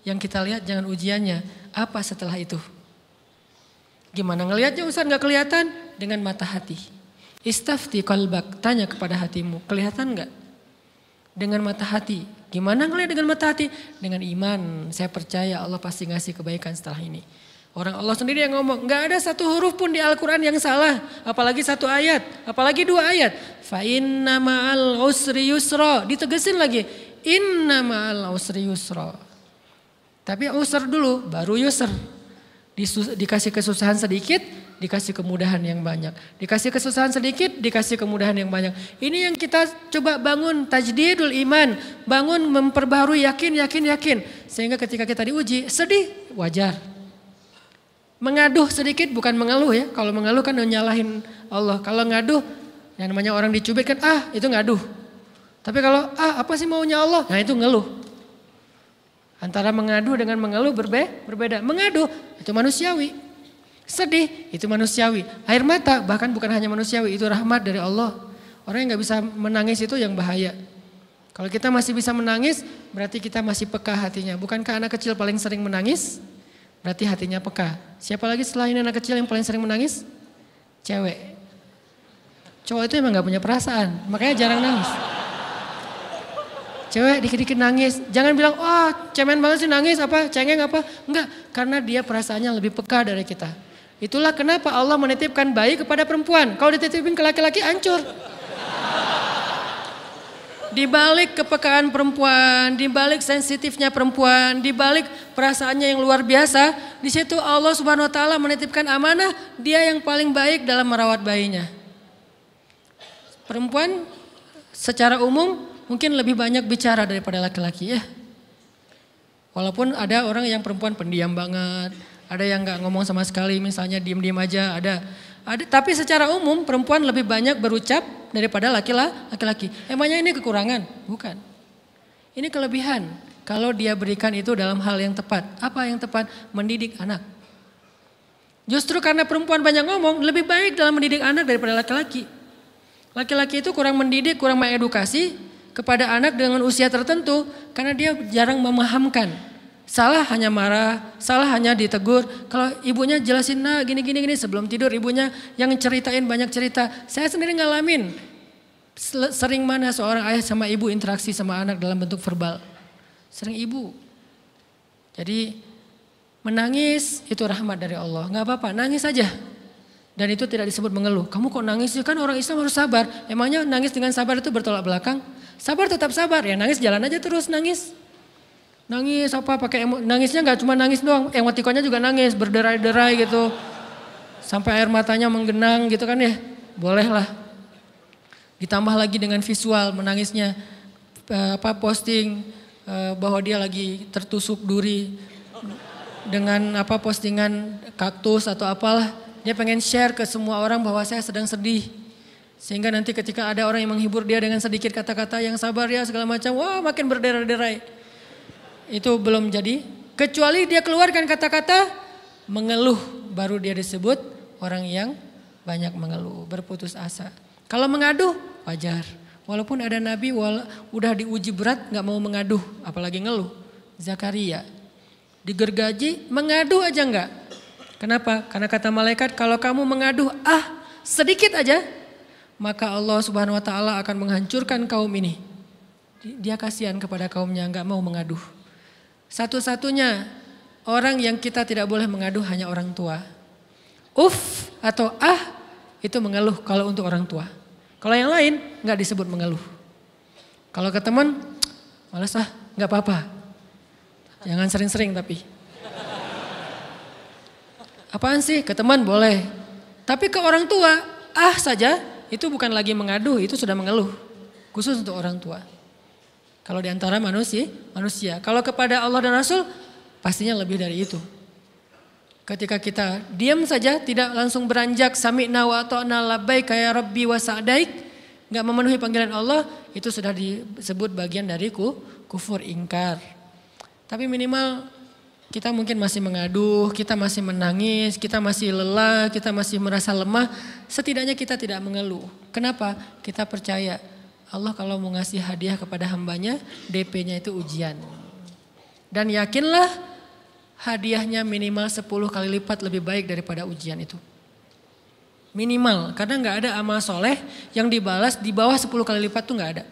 yang kita lihat jangan ujiannya, apa setelah itu. Gimana ngelihatnya Ustaz gak kelihatan? Dengan mata hati. Istafti qalbak, tanya kepada hatimu, kelihatan gak? Dengan mata hati. Gimana ngelihat dengan mata hati? Dengan iman, saya percaya Allah pasti ngasih kebaikan setelah ini. Orang Allah sendiri yang ngomong, gak ada satu huruf pun di Al-Quran yang salah. Apalagi satu ayat, apalagi dua ayat. Fa inna ma'al usri yusra, ditegesin lagi. Inna ma'al usri yusra. Tapi usr dulu, baru yusr. Dikasih kesusahan sedikit, dikasih kemudahan yang banyak. Dikasih kesusahan sedikit, dikasih kemudahan yang banyak. Ini yang kita coba bangun tajdidul iman. Bangun memperbaharui yakin. Sehingga ketika kita diuji, sedih, wajar. Mengaduh sedikit bukan mengeluh ya. Kalau mengeluh kan nyalahin Allah. Kalau ngaduh, yang namanya orang dicubit kan, itu ngaduh. Tapi kalau, apa sih maunya Allah? Nah itu ngeluh. Antara mengadu dengan mengeluh berbeda. Mengadu itu manusiawi. Sedih itu manusiawi. Air mata bahkan bukan hanya manusiawi, itu rahmat dari Allah. Orang yang gak bisa menangis itu yang bahaya. Kalau kita masih bisa menangis berarti kita masih peka hatinya. Bukankah anak kecil paling sering menangis? Berarti hatinya peka. Siapa lagi selain anak kecil yang paling sering menangis? Cewek. Cowok itu emang gak punya perasaan, makanya jarang nangis. Cewek dikit-dikit nangis, jangan bilang, cemen banget sih nangis apa, cengeng apa. Enggak, karena dia perasaannya lebih peka dari kita. Itulah kenapa Allah menitipkan bayi kepada perempuan. Kalau dititipin ke laki-laki hancur. Di balik kepekaan perempuan, di balik sensitifnya perempuan, di balik perasaannya yang luar biasa, di situ Allah Subhanahu wa taala menitipkan amanah, dia yang paling baik dalam merawat bayinya. Perempuan secara umum mungkin lebih banyak bicara daripada laki-laki ya. Walaupun ada orang yang perempuan pendiam banget, ada yang nggak ngomong sama sekali, misalnya diem-diem aja, ada. Tapi secara umum perempuan lebih banyak berucap daripada laki-laki. Emangnya ini kekurangan? Bukan. Ini kelebihan. Kalau dia berikan itu dalam hal yang tepat. Apa yang tepat? Mendidik anak. Justru karena perempuan banyak ngomong, lebih baik dalam mendidik anak daripada laki-laki. Laki-laki itu kurang mendidik, kurang mengedukasi kepada anak dengan usia tertentu karena dia jarang memahamkan. Salah hanya marah, salah hanya ditegur. Kalau ibunya jelasin gini sebelum tidur ibunya yang ceritain banyak cerita. Saya sendiri ngalamin sering mana seorang ayah sama ibu interaksi sama anak dalam bentuk verbal. Sering ibu. Jadi menangis itu rahmat dari Allah. Gak apa-apa, nangis aja. Dan itu tidak disebut mengeluh. Kamu kok nangis sih? Kan orang Islam harus sabar. Emangnya nangis dengan sabar itu bertolak belakang? Sabar tetap sabar. Ya nangis jalan aja terus nangis. Nangis apa pakai nangisnya nggak cuma nangis doang. Emotikonnya juga nangis berderai-derai gitu. Sampai air matanya menggenang gitu kan ya. Boleh lah. Ditambah lagi dengan visual menangisnya. Posting bahwa dia lagi tertusuk duri. Dengan postingan kaktus atau apalah. Dia pengen share ke semua orang bahwa saya sedang sedih. Sehingga nanti ketika ada orang yang menghibur dia dengan sedikit kata-kata yang sabar ya segala macam. Wah makin berderai-derai. Itu belum jadi. Kecuali dia keluarkan kata-kata mengeluh. Baru dia disebut orang yang banyak mengeluh. Berputus asa. Kalau mengaduh wajar. Walaupun ada nabi udah diuji berat gak mau mengaduh. Apalagi ngeluh. Zakaria. Digergaji mengadu aja enggak. Kenapa? Karena kata malaikat kalau kamu mengaduh sedikit aja. Maka Allah Subhanahu wa taala akan menghancurkan kaum ini. Dia kasihan kepada kaumnya enggak mau mengaduh. Satu-satunya orang yang kita tidak boleh mengaduh hanya orang tua. Atau itu mengeluh kalau untuk orang tua. Kalau yang lain nggak disebut mengeluh. Kalau ke teman, malas nggak apa-apa. Jangan sering-sering tapi. Apaan sih? Ke teman boleh. Tapi ke orang tua, saja itu bukan lagi mengadu, itu sudah mengeluh. Khusus untuk orang tua. Kalau di antara manusia. Kalau kepada Allah dan Rasul, pastinya lebih dari itu. Ketika kita diam saja, tidak langsung beranjak sami'na wa ata'na labbaika ya rabbi wa sa'daik, enggak memenuhi panggilan Allah, itu sudah disebut bagian dari kufur ingkar. Tapi minimal kita mungkin masih mengaduh, kita masih menangis, kita masih lelah, kita masih merasa lemah, setidaknya kita tidak mengeluh. Kenapa? Kita percaya Allah kalau mau ngasih hadiah kepada hambanya, DP-nya itu ujian. Dan yakinlah hadiahnya minimal 10 kali lipat lebih baik daripada ujian itu. Minimal, karena nggak ada amal soleh yang dibalas di bawah 10 kali lipat tuh nggak ada.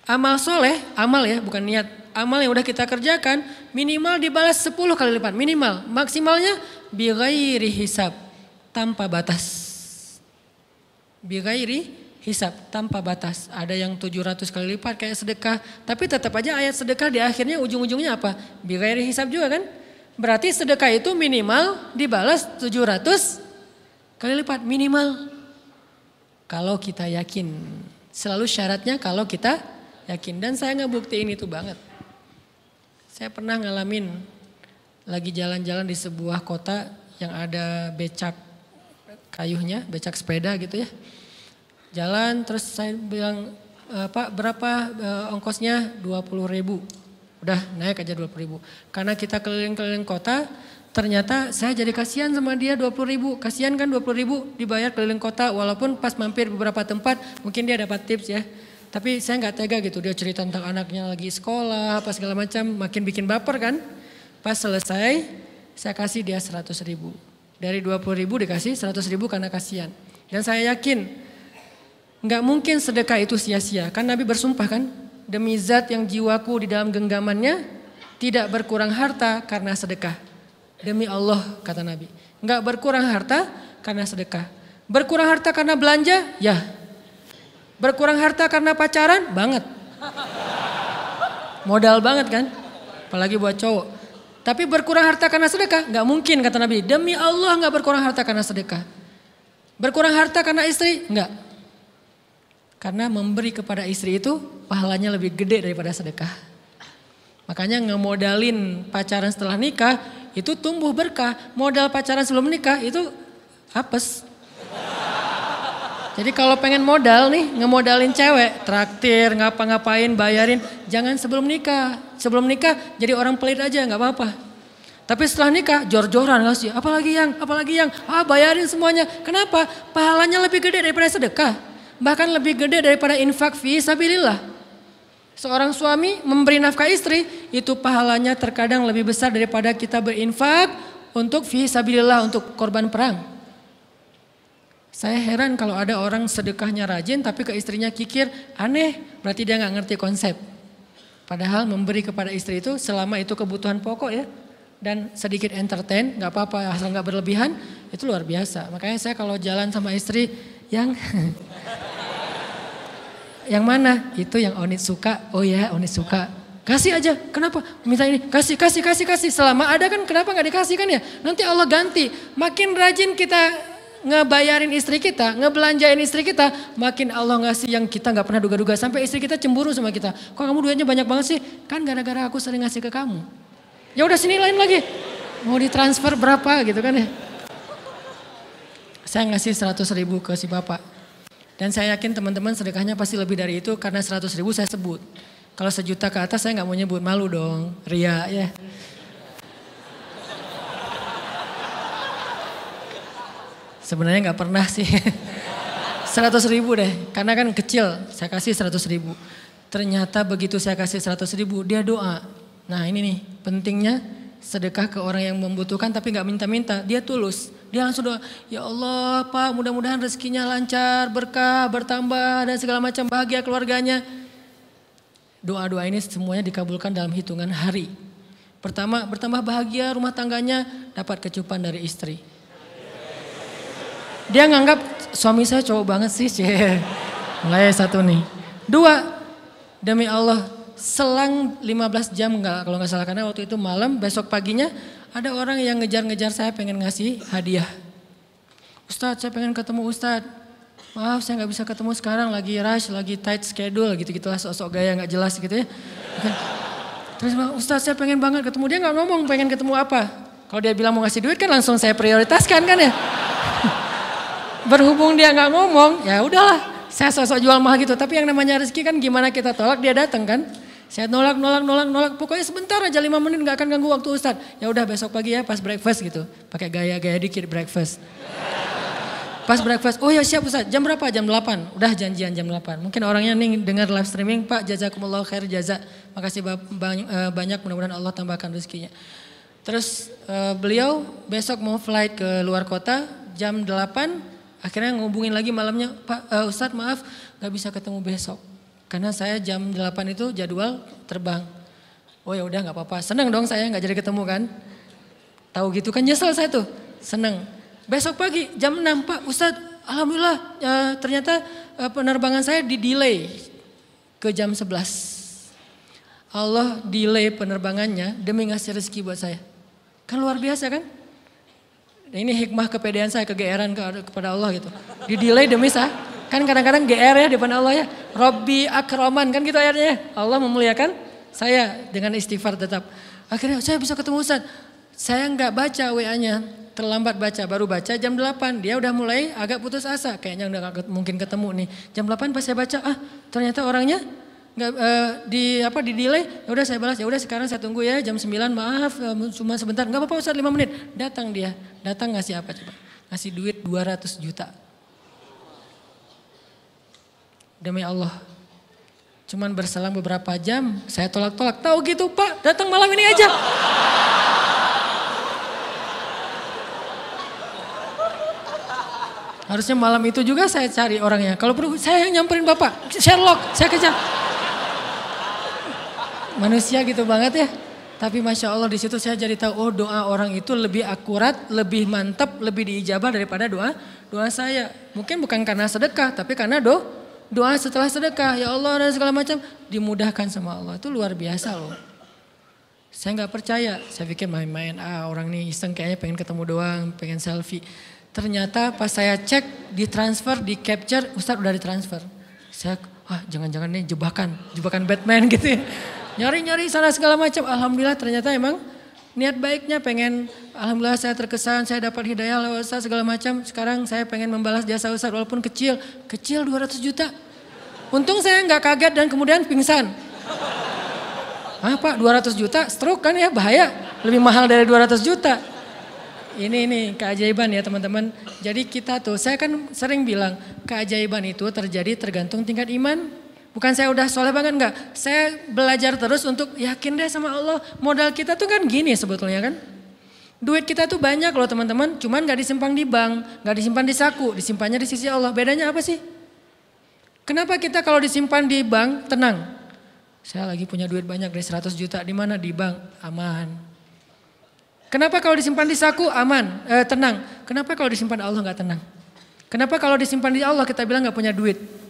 Amal soleh, amal ya bukan niat. Amal yang udah kita kerjakan minimal dibalas 10 kali lipat. Minimal, maksimalnya bighairi hisab, tanpa batas. Bighairi hisab, tanpa batas. Ada yang 700 kali lipat kayak sedekah. Tapi tetap aja ayat sedekah di akhirnya ujung-ujungnya apa? Bighairi hisab juga kan? Berarti sedekah itu minimal dibalas 700 kali lipat. Minimal. Kalau kita yakin. Selalu syaratnya kalau kita yakin. Dan saya ngebuktiin itu banget. Saya pernah ngalamin lagi jalan-jalan di sebuah kota yang ada becak kayuhnya, becak sepeda gitu ya. Jalan terus saya bilang, Pak berapa ongkosnya? 20.000. Udah naik aja 20.000. Karena kita keliling-keliling kota, ternyata saya jadi kasihan sama dia 20.000. Kasihan kan 20.000 dibayar keliling kota, walaupun pas mampir beberapa tempat mungkin dia dapat tips ya. Tapi saya nggak tega gitu, dia cerita tentang anaknya lagi sekolah, apa segala macam, makin bikin baper kan. Pas selesai, saya kasih dia 100.000. Dari 20.000 dikasih 100.000 karena kasihan. Dan saya yakin, nggak mungkin sedekah itu sia-sia. Kan Nabi bersumpah kan, demi zat yang jiwaku di dalam genggamannya, tidak berkurang harta karena sedekah. Demi Allah kata Nabi, nggak berkurang harta karena sedekah. Berkurang harta karena belanja? Ya. Berkurang harta karena pacaran? Banget. Modal banget kan? Apalagi buat cowok. Tapi berkurang harta karena sedekah? Gak mungkin kata Nabi. Demi Allah gak berkurang harta karena sedekah. Berkurang harta karena istri? Enggak. Karena memberi kepada istri itu pahalanya lebih gede daripada sedekah. Makanya ngemodalin pacaran setelah nikah itu tumbuh berkah. Modal pacaran sebelum nikah itu apes. Jadi kalau pengen modal nih, ngemodalin cewek, traktir, ngapa-ngapain, bayarin, jangan sebelum nikah. Sebelum nikah jadi orang pelit aja, nggak apa-apa. Tapi setelah nikah, jor-joran ngasih, apalagi yang, bayarin semuanya. Kenapa? Pahalanya lebih gede daripada sedekah. Bahkan lebih gede daripada infak fi sabilillah. Seorang suami memberi nafkah istri, itu pahalanya terkadang lebih besar daripada kita berinfak untuk fi sabilillah, untuk korban perang. Saya heran kalau ada orang sedekahnya rajin tapi ke istrinya kikir, aneh, berarti dia nggak ngerti konsep. Padahal memberi kepada istri itu selama itu kebutuhan pokok ya, dan sedikit entertain, nggak apa-apa asal nggak berlebihan, itu luar biasa. Makanya saya kalau jalan sama istri yang mana? Itu yang Onit suka. Oh ya Onit suka. Kasih aja, kenapa? Minta ini, kasih. Selama ada kan kenapa nggak dikasih kan ya? Nanti Allah ganti. Makin rajin kita ngebayarin istri kita, ngebelanjain istri kita, makin Allah ngasih yang kita nggak pernah duga-duga. Sampai istri kita cemburu sama kita. Kok kamu duitnya banyak banget sih? Kan gara-gara aku sering ngasih ke kamu. Ya udah sini lain lagi. Mau ditransfer berapa gitu kan ya? Saya ngasih 100.000 ke si bapak. Dan saya yakin teman-teman sedekahnya pasti lebih dari itu karena 100.000 saya sebut. Kalau 1 juta ke atas saya nggak mau nyebut, malu dong, ria ya. Sebenarnya nggak pernah sih. 100.000 deh, karena kan kecil, saya kasih 100.000. Ternyata begitu saya kasih 100.000, dia doa. Nah ini nih pentingnya sedekah ke orang yang membutuhkan tapi nggak minta-minta, dia tulus. Dia langsung doa, ya Allah Pak mudah-mudahan rezekinya lancar, berkah, bertambah dan segala macam, bahagia keluarganya. Doa-doa ini semuanya dikabulkan dalam hitungan hari. Pertama bertambah bahagia rumah tangganya, dapat kecupan dari istri. Dia nganggap suami saya cowok banget sih. Mulai satu nih. 2, demi Allah selang 15 jam enggak kalau nggak salah, karena waktu itu malam, besok paginya ada orang yang ngejar-ngejar saya pengen ngasih hadiah. Ustadz, saya pengen ketemu Ustadz. Maaf saya nggak bisa ketemu sekarang, lagi rush, lagi tight schedule gitu-gitulah, sok-sok gaya nggak jelas gitu ya. Terus Ustadz saya pengen banget ketemu, dia nggak ngomong pengen ketemu apa. Kalau dia bilang mau ngasih duit kan langsung saya prioritaskan kan ya. Berhubung dia nggak ngomong, ya udahlah. Saya sosok jual mahal gitu, tapi yang namanya rezeki kan gimana kita tolak, dia datang kan. Saya nolak, pokoknya sebentar aja 5 menit gak akan ganggu waktu Ustadz. Ya udah besok pagi ya pas breakfast gitu, pakai gaya-gaya dikit breakfast. Pas breakfast, oh ya siap Ustadz, jam berapa? Jam 8, udah janjian jam 8. Mungkin orangnya nih dengar live streaming, Pak jazakumullah khair jaza. Makasih banyak, mudah-mudahan Allah tambahkan rezekinya. Terus beliau besok mau flight ke luar kota jam 8. Akhirnya ngubungin lagi malamnya, Pak Ustadz maaf gak bisa ketemu besok. Karena saya jam 8 itu jadwal terbang. Oh ya udah gak apa-apa, seneng dong saya gak jadi ketemu kan. Tahu gitu kan nyesel saya tuh, seneng. Besok pagi jam 6, Pak Ustadz alhamdulillah ternyata penerbangan saya di delay ke jam 11. Allah delay penerbangannya demi ngasih rezeki buat saya. Kan luar biasa kan. Ini hikmah kepedean saya, kegeeran kepada Allah gitu. Di delay demi saya. Kan kadang-kadang GR ya di depan Allah ya. Robbi akraman kan gitu ayatnya. Allah memuliakan saya dengan istighfar tetap. Akhirnya saya bisa ketemu Ustaz. Saya nggak baca WA-nya. Terlambat baca, baru baca jam 8. Dia udah mulai agak putus asa. Kayaknya udah gak mungkin ketemu nih. Jam 8 pas saya baca, ternyata orangnya nggak di delay. Ya udah saya balas, ya udah sekarang saya tunggu ya jam 9, maaf cuma sebentar. Enggak apa-apa Ustaz 5 menit. Datang dia. Datang ngasih apa coba? Ngasih duit 200 juta. Demi Allah. Cuman berselang beberapa jam saya tolak-tolak. Tahu gitu Pak, datang malam ini aja. Harusnya malam itu juga saya cari orangnya. Kalau perlu saya yang nyamperin Bapak. Sherlock, saya kejar. Manusia gitu banget ya. Tapi Masya Allah di situ saya jadi tahu, oh doa orang itu lebih akurat, lebih mantap, lebih diijabah daripada doa saya. Mungkin bukan karena sedekah, tapi karena doa setelah sedekah. Ya Allah dan segala macam dimudahkan sama Allah. Itu luar biasa loh. Saya nggak percaya, saya pikir main-main, orang ini iseng kayaknya pengen ketemu doang, pengen selfie. Ternyata pas saya cek, ditransfer, di capture, Ustadz udah ditransfer. Saya, jangan-jangan ini jebakan Batman gitu ya. Nyari-nyari sana segala macam. Alhamdulillah ternyata emang niat baiknya pengen, alhamdulillah saya terkesan, saya dapat hidayah lewat Ustaz segala macam. Sekarang saya pengen membalas jasa Ustaz walaupun kecil 200 juta. Untung saya nggak kaget dan kemudian pingsan. Pak 200 juta stroke kan ya, bahaya. Lebih mahal dari 200 juta. Ini keajaiban ya teman-teman. Jadi kita tuh, saya kan sering bilang keajaiban itu terjadi tergantung tingkat iman. Bukan saya udah soleh banget enggak. Saya belajar terus untuk yakin deh sama Allah. Modal kita tuh kan gini sebetulnya kan. Duit kita tuh banyak loh teman-teman. Cuman gak disimpan di bank, gak disimpan di saku. Disimpannya di sisi Allah. Bedanya apa sih? Kenapa kita kalau disimpan di bank tenang? Saya lagi punya duit banyak dari 100 juta. Di mana? Di bank. Aman. Kenapa kalau disimpan di saku? Aman. Tenang. Kenapa kalau disimpan di Allah gak tenang? Kenapa kalau disimpan di Allah kita bilang gak punya duit?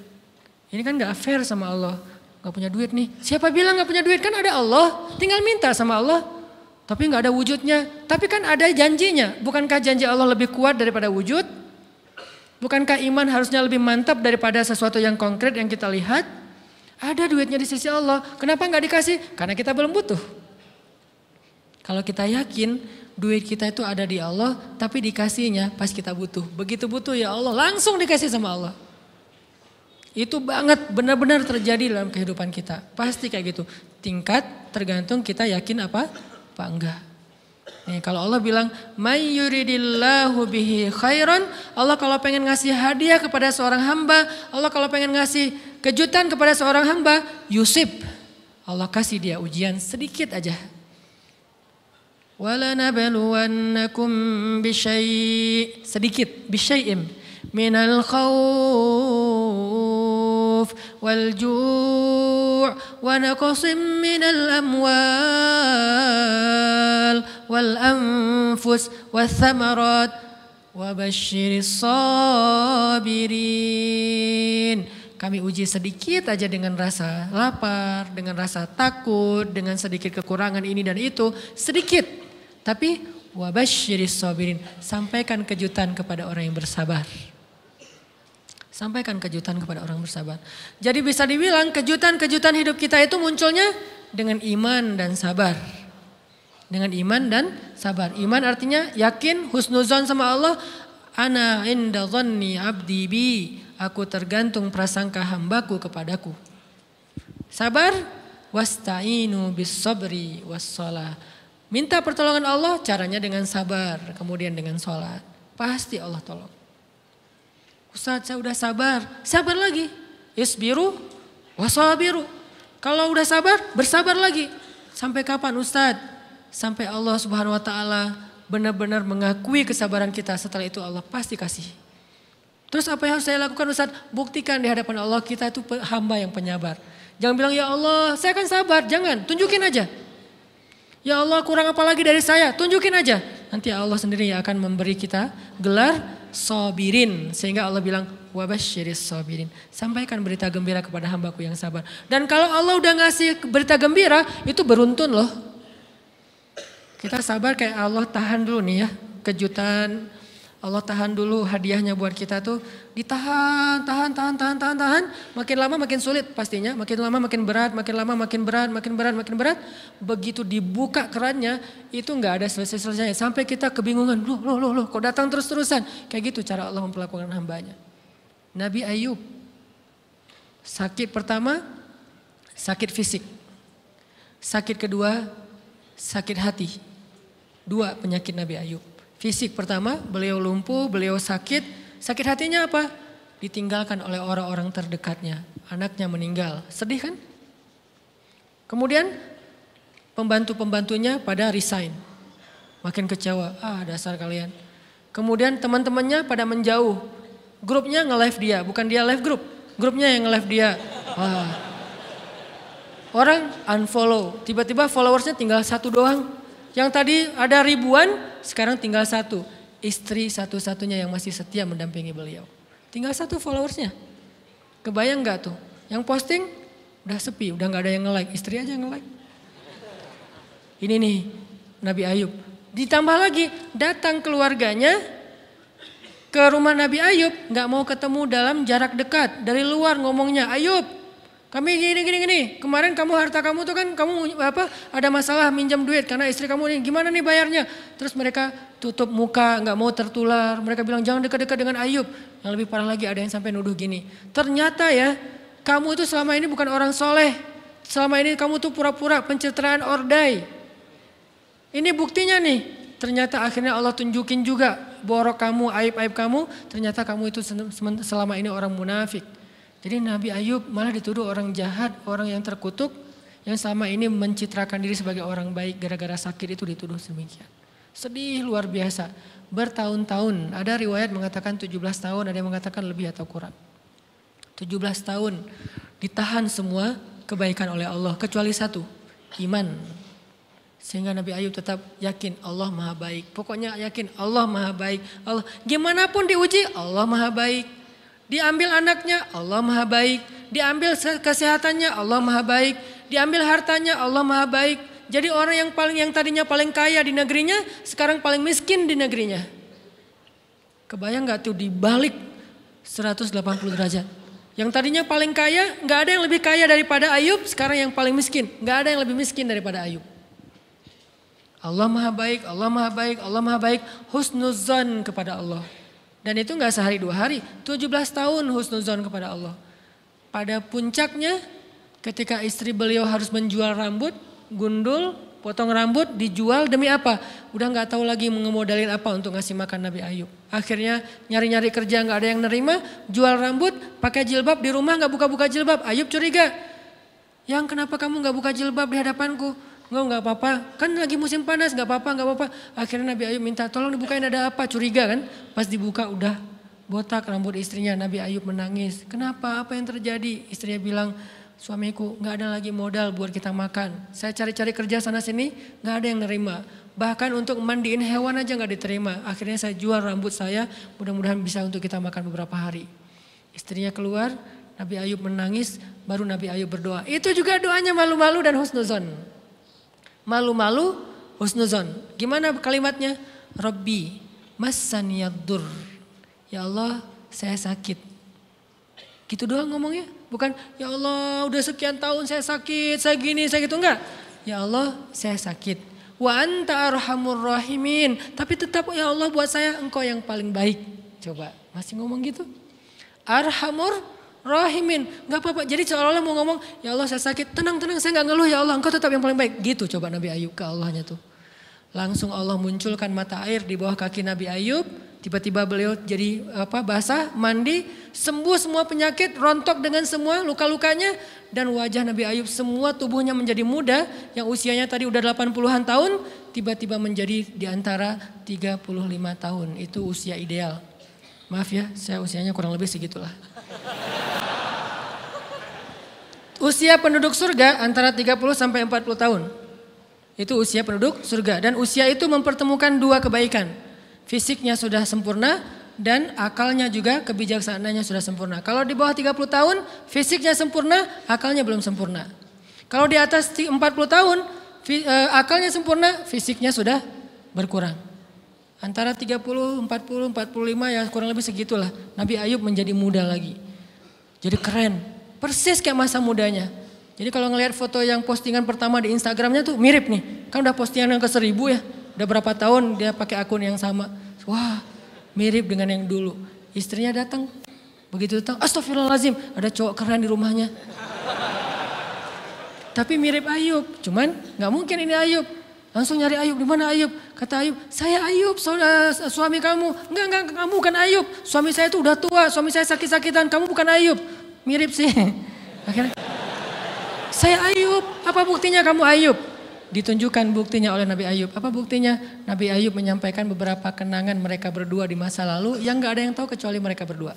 Ini kan gak fair sama Allah. Gak punya duit nih. Siapa bilang gak punya duit? Kan ada Allah. Tinggal minta sama Allah. Tapi gak ada wujudnya. Tapi kan ada janjinya. Bukankah janji Allah lebih kuat daripada wujud? Bukankah iman harusnya lebih mantap daripada sesuatu yang konkret yang kita lihat? Ada duitnya di sisi Allah. Kenapa gak dikasih? Karena kita belum butuh. Kalau kita yakin duit kita itu ada di Allah. Tapi dikasihnya pas kita butuh. Begitu butuh ya Allah langsung dikasih sama Allah. Itu banget benar-benar terjadi dalam kehidupan kita. Pasti kayak gitu. Tingkat tergantung kita yakin apa enggak. Nih, kalau Allah bilang, "May yuridillahu bihi khairan", Allah kalau pengen ngasih hadiah kepada seorang hamba, Allah kalau pengen ngasih kejutan kepada seorang hamba, yusib. Allah kasih dia ujian sedikit aja. Walanabluwannakum sedikit, bisyai'im minal khawf wal ju' wa naqsim minal amwal wal anfus wath thamarat wa basyiris sabirin. Kami uji sedikit aja dengan rasa lapar, dengan rasa takut, dengan sedikit kekurangan ini dan itu, sedikit. Tapi wa basyiris sabirin, sampaikan kejutan kepada orang yang bersabar. Sampaikan kejutan kepada orang bersabar. Jadi bisa dibilang kejutan-kejutan hidup kita itu munculnya dengan iman dan sabar. Dengan iman dan sabar. Iman artinya yakin, husnuzon sama Allah. Ana inda dhanni abdi bi. Aku tergantung prasangka hambaku kepadaku. Sabar. Wasta'inu bis sabri was shalah. Minta pertolongan Allah caranya dengan sabar. Kemudian dengan sholat. Pasti Allah tolong. Ustaz, saya udah sabar. Sabar lagi. Isbiru wasabiru. Kalau udah sabar, bersabar lagi. Sampai kapan Ustaz? Sampai Allah Subhanahu wa taala benar-benar mengakui kesabaran kita. Setelah itu Allah pasti kasih. Terus apa yang harus saya lakukan Ustaz? Buktikan di hadapan Allah kita itu hamba yang penyabar. Jangan bilang ya Allah, saya akan sabar. Jangan, tunjukin aja. Ya Allah, kurang apa lagi dari saya? Tunjukin aja. Nanti Allah sendiri yang akan memberi kita gelar sabirin. Sehingga Allah bilang wabasyiris sabirin. Sampaikan berita gembira kepada hambaku yang sabar. Dan kalau Allah udah ngasih berita gembira, itu beruntun loh. Kita sabar kayak Allah tahan dulu nih ya. Kejutan Allah tahan dulu hadiahnya buat kita tuh. Ditahan, tahan. Makin lama makin sulit pastinya. Makin lama makin berat, makin lama makin berat. Begitu dibuka kerannya itu gak ada selesai-selesainya. Sampai kita kebingungan. Loh kok datang terus-terusan. Kayak gitu cara Allah memperlakukan hambanya. Nabi Ayub. Sakit pertama, sakit fisik. Sakit kedua, sakit hati. 2 penyakit Nabi Ayub. Fisik pertama, beliau lumpuh, beliau sakit. Sakit hatinya apa? Ditinggalkan oleh orang-orang terdekatnya. Anaknya meninggal. Sedih kan? Kemudian pembantu-pembantunya pada resign. Makin kecewa. Dasar kalian. Kemudian teman-temannya pada menjauh. Grupnya nge-live dia. Bukan dia live grup. Grupnya yang nge-live dia. Orang unfollow. Tiba-tiba followersnya tinggal 1 doang. Yang tadi ada ribuan, sekarang tinggal 1. Istri satu-satunya yang masih setia mendampingi beliau. Tinggal 1 followersnya. Kebayang gak tuh? Yang posting udah sepi, udah gak ada yang nge-like. Istri aja nge-like. Ini nih Nabi Ayub. Ditambah lagi datang keluarganya ke rumah Nabi Ayub. Gak mau ketemu dalam jarak dekat. Dari luar ngomongnya, Ayub. Kami gini. Kemarin harta kamu tuh kan kamu ada masalah minjam duit karena istri kamu ini gimana nih bayarnya? Terus mereka tutup muka, nggak mau tertular. Mereka bilang jangan dekat-dekat dengan Ayub. Yang lebih parah lagi ada yang sampai nuduh gini. Ternyata ya kamu itu selama ini bukan orang soleh. Selama ini kamu tuh pura-pura pencitraan ordai. Ini buktinya nih. Ternyata akhirnya Allah tunjukin juga borok kamu, aib-aib kamu. Ternyata kamu itu selama ini orang munafik. Jadi Nabi Ayub malah dituduh orang jahat, orang yang terkutuk, yang selama ini mencitrakan diri sebagai orang baik gara-gara sakit itu dituduh demikian. Sedih luar biasa, bertahun-tahun, ada riwayat mengatakan 17 tahun, ada yang mengatakan lebih atau kurang. 17 tahun ditahan semua kebaikan oleh Allah, kecuali 1, iman. Sehingga Nabi Ayub tetap yakin Allah maha baik, pokoknya yakin Allah maha baik. Allah, gimana pun diuji Allah maha baik. Diambil anaknya Allah maha baik. Diambil kesehatannya Allah maha baik. Diambil hartanya Allah maha baik. Jadi orang yang tadinya paling kaya di negerinya sekarang paling miskin di negerinya. Kebayang gak tuh dibalik 180 derajat. Yang tadinya paling kaya gak ada yang lebih kaya daripada Ayub. Sekarang yang paling miskin. Gak ada yang lebih miskin daripada Ayub. Allah maha baik, Allah maha baik, Allah maha baik. Husnuzan kepada Allah. Dan itu gak sehari 2 hari, 17 tahun husnuzon kepada Allah. Pada puncaknya ketika istri beliau harus menjual rambut, gundul, potong rambut, dijual demi apa? Udah gak tahu lagi mengemodalin apa untuk ngasih makan Nabi Ayub. Akhirnya nyari-nyari kerja gak ada yang nerima, jual rambut, pakai jilbab di rumah gak buka-buka jilbab. Ayub curiga, yang kenapa kamu gak buka jilbab di hadapanku? Enggak apa-apa, kan lagi musim panas, gak apa-apa. Akhirnya Nabi Ayub minta tolong dibukain ada apa, curiga kan. Pas dibuka udah botak rambut istrinya. Nabi Ayub menangis, kenapa, apa yang terjadi? Istrinya bilang, suamiku gak ada lagi modal buat kita makan. Saya cari-cari kerja sana sini, gak ada yang nerima. Bahkan untuk mandiin hewan aja nggak diterima. Akhirnya saya jual rambut saya, mudah-mudahan bisa untuk kita makan beberapa hari. Istrinya keluar, Nabi Ayub menangis, baru Nabi Ayub berdoa. Itu juga doanya malu-malu dan husnuzon. Malu-malu, husnuzon. Gimana kalimatnya? Rabbi massaniyaddur. Ya Allah, saya sakit. Gitu doang ngomongnya. Bukan, ya Allah udah sekian tahun saya sakit, saya gini, saya gitu. Enggak. Ya Allah, saya sakit. Wa anta arhamur rahimin. Tapi tetap ya Allah buat saya engkau yang paling baik. Coba masih ngomong gitu. Arhamur rahimin. Gak apa-apa. Jadi seolah-olah mau ngomong ya Allah saya sakit. Tenang-tenang saya gak ngeluh ya Allah engkau tetap yang paling baik. Gitu coba Nabi Ayub ke Allahnya tuh. Langsung Allah munculkan mata air di bawah kaki Nabi Ayub. Tiba-tiba beliau jadi basah, mandi, sembuh semua penyakit, rontok dengan semua luka-lukanya. Dan wajah Nabi Ayub semua tubuhnya menjadi muda. Yang usianya tadi udah 80-an tahun, tiba-tiba menjadi di antara 35 tahun. Itu usia ideal. Maaf ya, saya usianya kurang lebih segitulah. Usia penduduk surga antara 30 sampai 40 tahun. Itu usia penduduk surga. Dan usia itu mempertemukan dua kebaikan. Fisiknya sudah sempurna dan akalnya juga kebijaksanaannya sudah sempurna. Kalau di bawah 30 tahun fisiknya sempurna, akalnya belum sempurna. Kalau di atas 40 tahun akalnya sempurna, fisiknya sudah berkurang. Antara 30, 40, 45 ya kurang lebih segitulah. Nabi Ayub menjadi muda lagi. Jadi keren, persis kayak masa mudanya. Jadi kalau ngelihat foto yang postingan pertama di Instagramnya tuh mirip nih. Kan udah postingan yang ke 1000 ya. Udah berapa tahun dia pakai akun yang sama. Wah mirip dengan yang dulu. Istrinya datang. Begitu datang, astagfirullahaladzim. Ada cowok keren di rumahnya. Tapi mirip Ayub. Cuman gak mungkin ini Ayub. Langsung nyari Ayub. Di mana Ayub? Kata Ayub, saya Ayub suami kamu. Enggak, kamu bukan Ayub. Suami saya itu udah tua. Suami saya sakit-sakitan. Kamu bukan Ayub. Mirip sih. Akhirnya, saya Ayub. Apa buktinya kamu Ayub? Ditunjukkan buktinya oleh Nabi Ayub. Apa buktinya? Nabi Ayub menyampaikan beberapa kenangan mereka berdua di masa lalu yang gak ada yang tahu kecuali mereka berdua.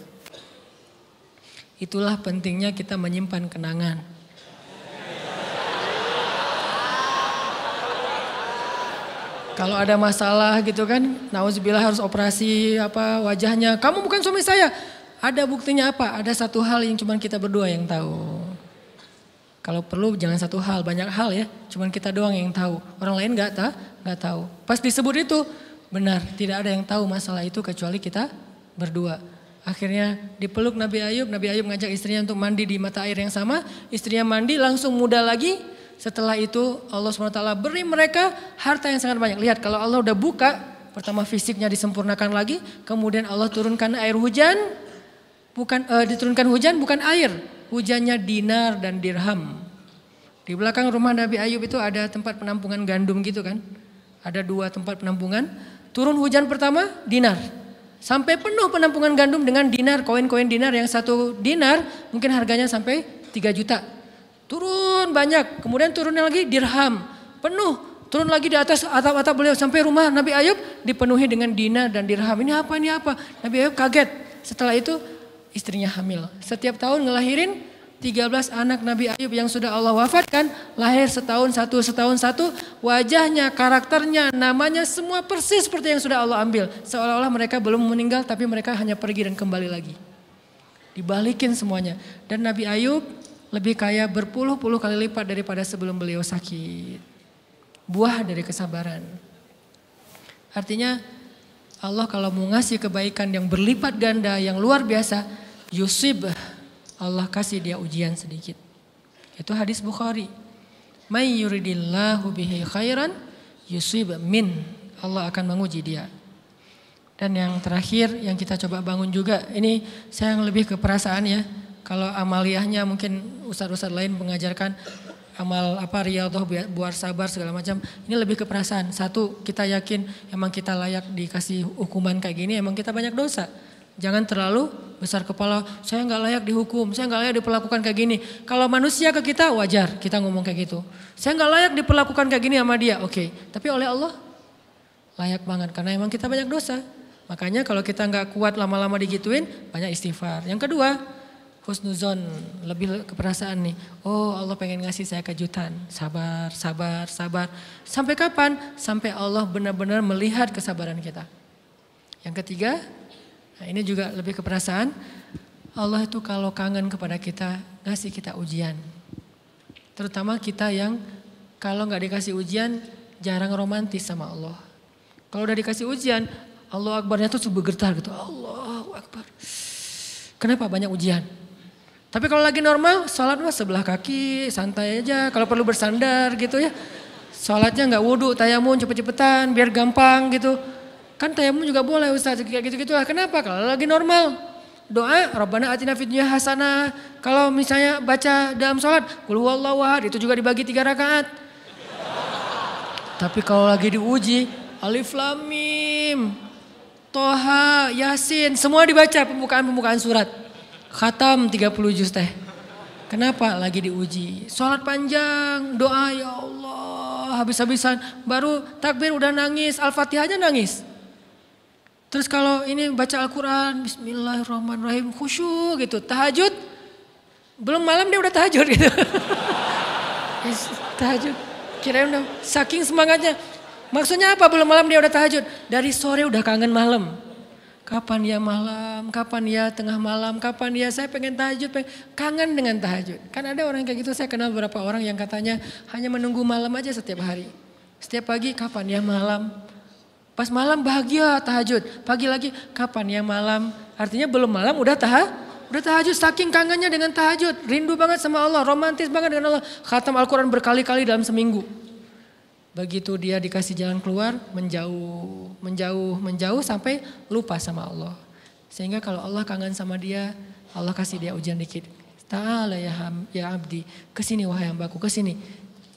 Itulah pentingnya kita menyimpan kenangan. Kalau ada masalah gitu kan, nauzubillah harus operasi wajahnya. Kamu bukan suami saya. Ada buktinya apa? Ada satu hal yang cuma kita berdua yang tahu. Kalau perlu jangan satu hal, banyak hal ya. Cuman kita doang yang tahu. Orang lain nggak tahu. Pas disebut itu benar, tidak ada yang tahu masalah itu kecuali kita berdua. Akhirnya dipeluk Nabi Ayub ngajak istrinya untuk mandi di mata air yang sama. Istrinya mandi langsung muda lagi. Setelah itu Allah SWT beri mereka harta yang sangat banyak. Lihat kalau Allah udah buka, pertama fisiknya disempurnakan lagi. Kemudian Allah turunkan air hujan. Diturunkan hujan bukan air. Hujannya dinar dan dirham. Di belakang rumah Nabi Ayub itu ada tempat penampungan gandum gitu kan. Ada 2 tempat penampungan. Turun hujan pertama dinar. Sampai penuh penampungan gandum dengan dinar. Koin-koin dinar yang 1 dinar mungkin harganya sampai 3 juta. Turun banyak. Kemudian turunnya lagi dirham. Penuh. Turun lagi di atas atap-atap beliau. Sampai rumah Nabi Ayub dipenuhi dengan dinar dan dirham. Ini apa? Nabi Ayub kaget. Setelah itu istrinya hamil. Setiap tahun ngelahirin 13 anak Nabi Ayub yang sudah Allah wafatkan. Lahir setahun satu. Wajahnya, karakternya, namanya semua persis seperti yang sudah Allah ambil. Seolah-olah mereka belum meninggal tapi mereka hanya pergi dan kembali lagi. Dibalikin semuanya. Dan Nabi Ayub lebih kaya berpuluh-puluh kali lipat daripada sebelum beliau sakit. Buah dari kesabaran. Artinya Allah kalau mau ngasih kebaikan yang berlipat ganda, yang luar biasa, yusib, Allah kasih dia ujian sedikit. Itu hadis Bukhari. May yuridillahu bihi khairan yusib min. Allah akan menguji dia. Dan yang terakhir yang kita coba bangun juga, ini saya yang lebih ke perasaan ya. Kalau amaliyahnya mungkin ustadz-ustadz lain mengajarkan amal riyadhah buat sabar segala macam. Ini lebih ke perasaan. Satu, kita yakin emang kita layak dikasih hukuman kayak gini, emang kita banyak dosa. Jangan terlalu besar kepala, saya nggak layak dihukum, saya nggak layak diperlakukan kayak gini. Kalau manusia ke kita wajar kita ngomong kayak gitu. Saya nggak layak diperlakukan kayak gini sama dia, oke. Tapi oleh Allah layak banget karena emang kita banyak dosa. Makanya kalau kita nggak kuat lama-lama digituin, banyak istighfar. Yang kedua, husnuzon, lebih keperasaan nih. Oh Allah pengen ngasih saya kejutan. Sabar, sabar, sabar. Sampai kapan? Sampai Allah benar-benar melihat kesabaran kita. Yang ketiga, nah ini juga lebih keperasaan. Allah itu kalau kangen kepada kita, ngasih kita ujian. Terutama kita yang kalau nggak dikasih ujian, jarang romantis sama Allah. Kalau udah dikasih ujian, Allah Akbarnya tuh bergetar gitu. Allahu Akbar. Kenapa banyak ujian? Tapi kalau lagi normal, sholat mah sebelah kaki, santai aja. Kalau perlu bersandar gitu ya. Sholatnya nggak wudhu, tayamum cepet-cepetan, biar gampang gitu. Kan tayamum juga boleh Ustaz, kayak gitu-gitu lah. Kenapa? Kalau lagi normal, doa Rabbana atina fid dunya hasanah. Kalau misalnya baca dalam sholat, qul huwallahu ahad, itu juga dibagi 3 rakaat. Tapi kalau lagi diuji, Alif Lam Mim, Toha, Yasin, semua dibaca pembukaan surat. Khatam 30 juz teh. Kenapa? Lagi diuji. Sholat panjang, doa ya Allah habis-habisan. Baru takbir udah nangis, Al-Fatihahnya nangis. Terus kalau ini baca Al-Quran, Bismillahirrahmanirrahim, khusyuk gitu. Tahajud, belum malam dia udah tahajud gitu. Tahajud, kirain udah saking semangatnya. Maksudnya apa belum malam dia udah tahajud? Dari sore udah kangen malam. Kapan ya malam, kapan ya tengah malam, kapan ya saya pengen tahajud, kangen dengan tahajud. Kan ada orang kayak gitu, saya kenal beberapa orang yang katanya hanya menunggu malam aja setiap hari. Setiap pagi kapan ya malam, pas malam bahagia tahajud, pagi lagi kapan ya malam. Artinya belum malam udah tahajud, saking kangennya dengan tahajud, rindu banget sama Allah, romantis banget dengan Allah. Khatam Al-Quran berkali-kali dalam seminggu. Begitu dia dikasih jalan keluar, menjauh sampai lupa sama Allah. Sehingga kalau Allah kangen sama dia, Allah kasih dia ujian dikit. Ta'ala ya abdi, kesini wahai hambaku, kesini.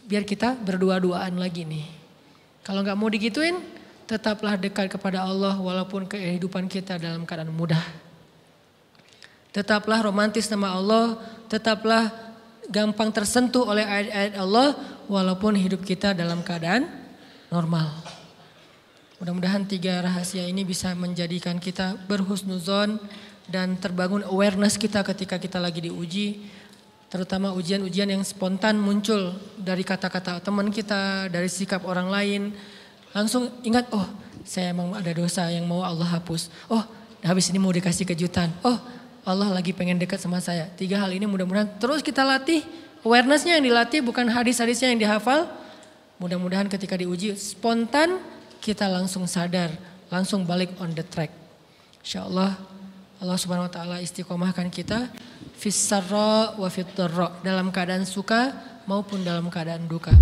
Biar kita berdua-duaan lagi nih. Kalau gak mau digituin, tetaplah dekat kepada Allah walaupun kehidupan kita dalam keadaan mudah. Tetaplah romantis sama Allah, tetaplah gampang tersentuh oleh ayat-ayat Allah walaupun hidup kita dalam keadaan normal. Mudah-mudahan 3 rahasia ini bisa menjadikan kita berhusnuzon dan terbangun awareness kita ketika kita lagi diuji. Terutama ujian-ujian yang spontan muncul dari kata-kata teman kita, dari sikap orang lain. Langsung ingat, oh saya emang ada dosa yang mau Allah hapus. Oh habis ini mau dikasih kejutan. Oh Allah lagi pengen dekat sama saya. 3 hal ini mudah-mudahan terus kita latih. Awarenessnya yang dilatih bukan hadis-hadisnya yang dihafal. Mudah-mudahan ketika diuji spontan kita langsung sadar. Langsung balik on the track. InsyaAllah Allah subhanahu wa ta'ala istiqomahkan kita. Fis sarra wa fit dharra. Dalam keadaan suka maupun dalam keadaan duka.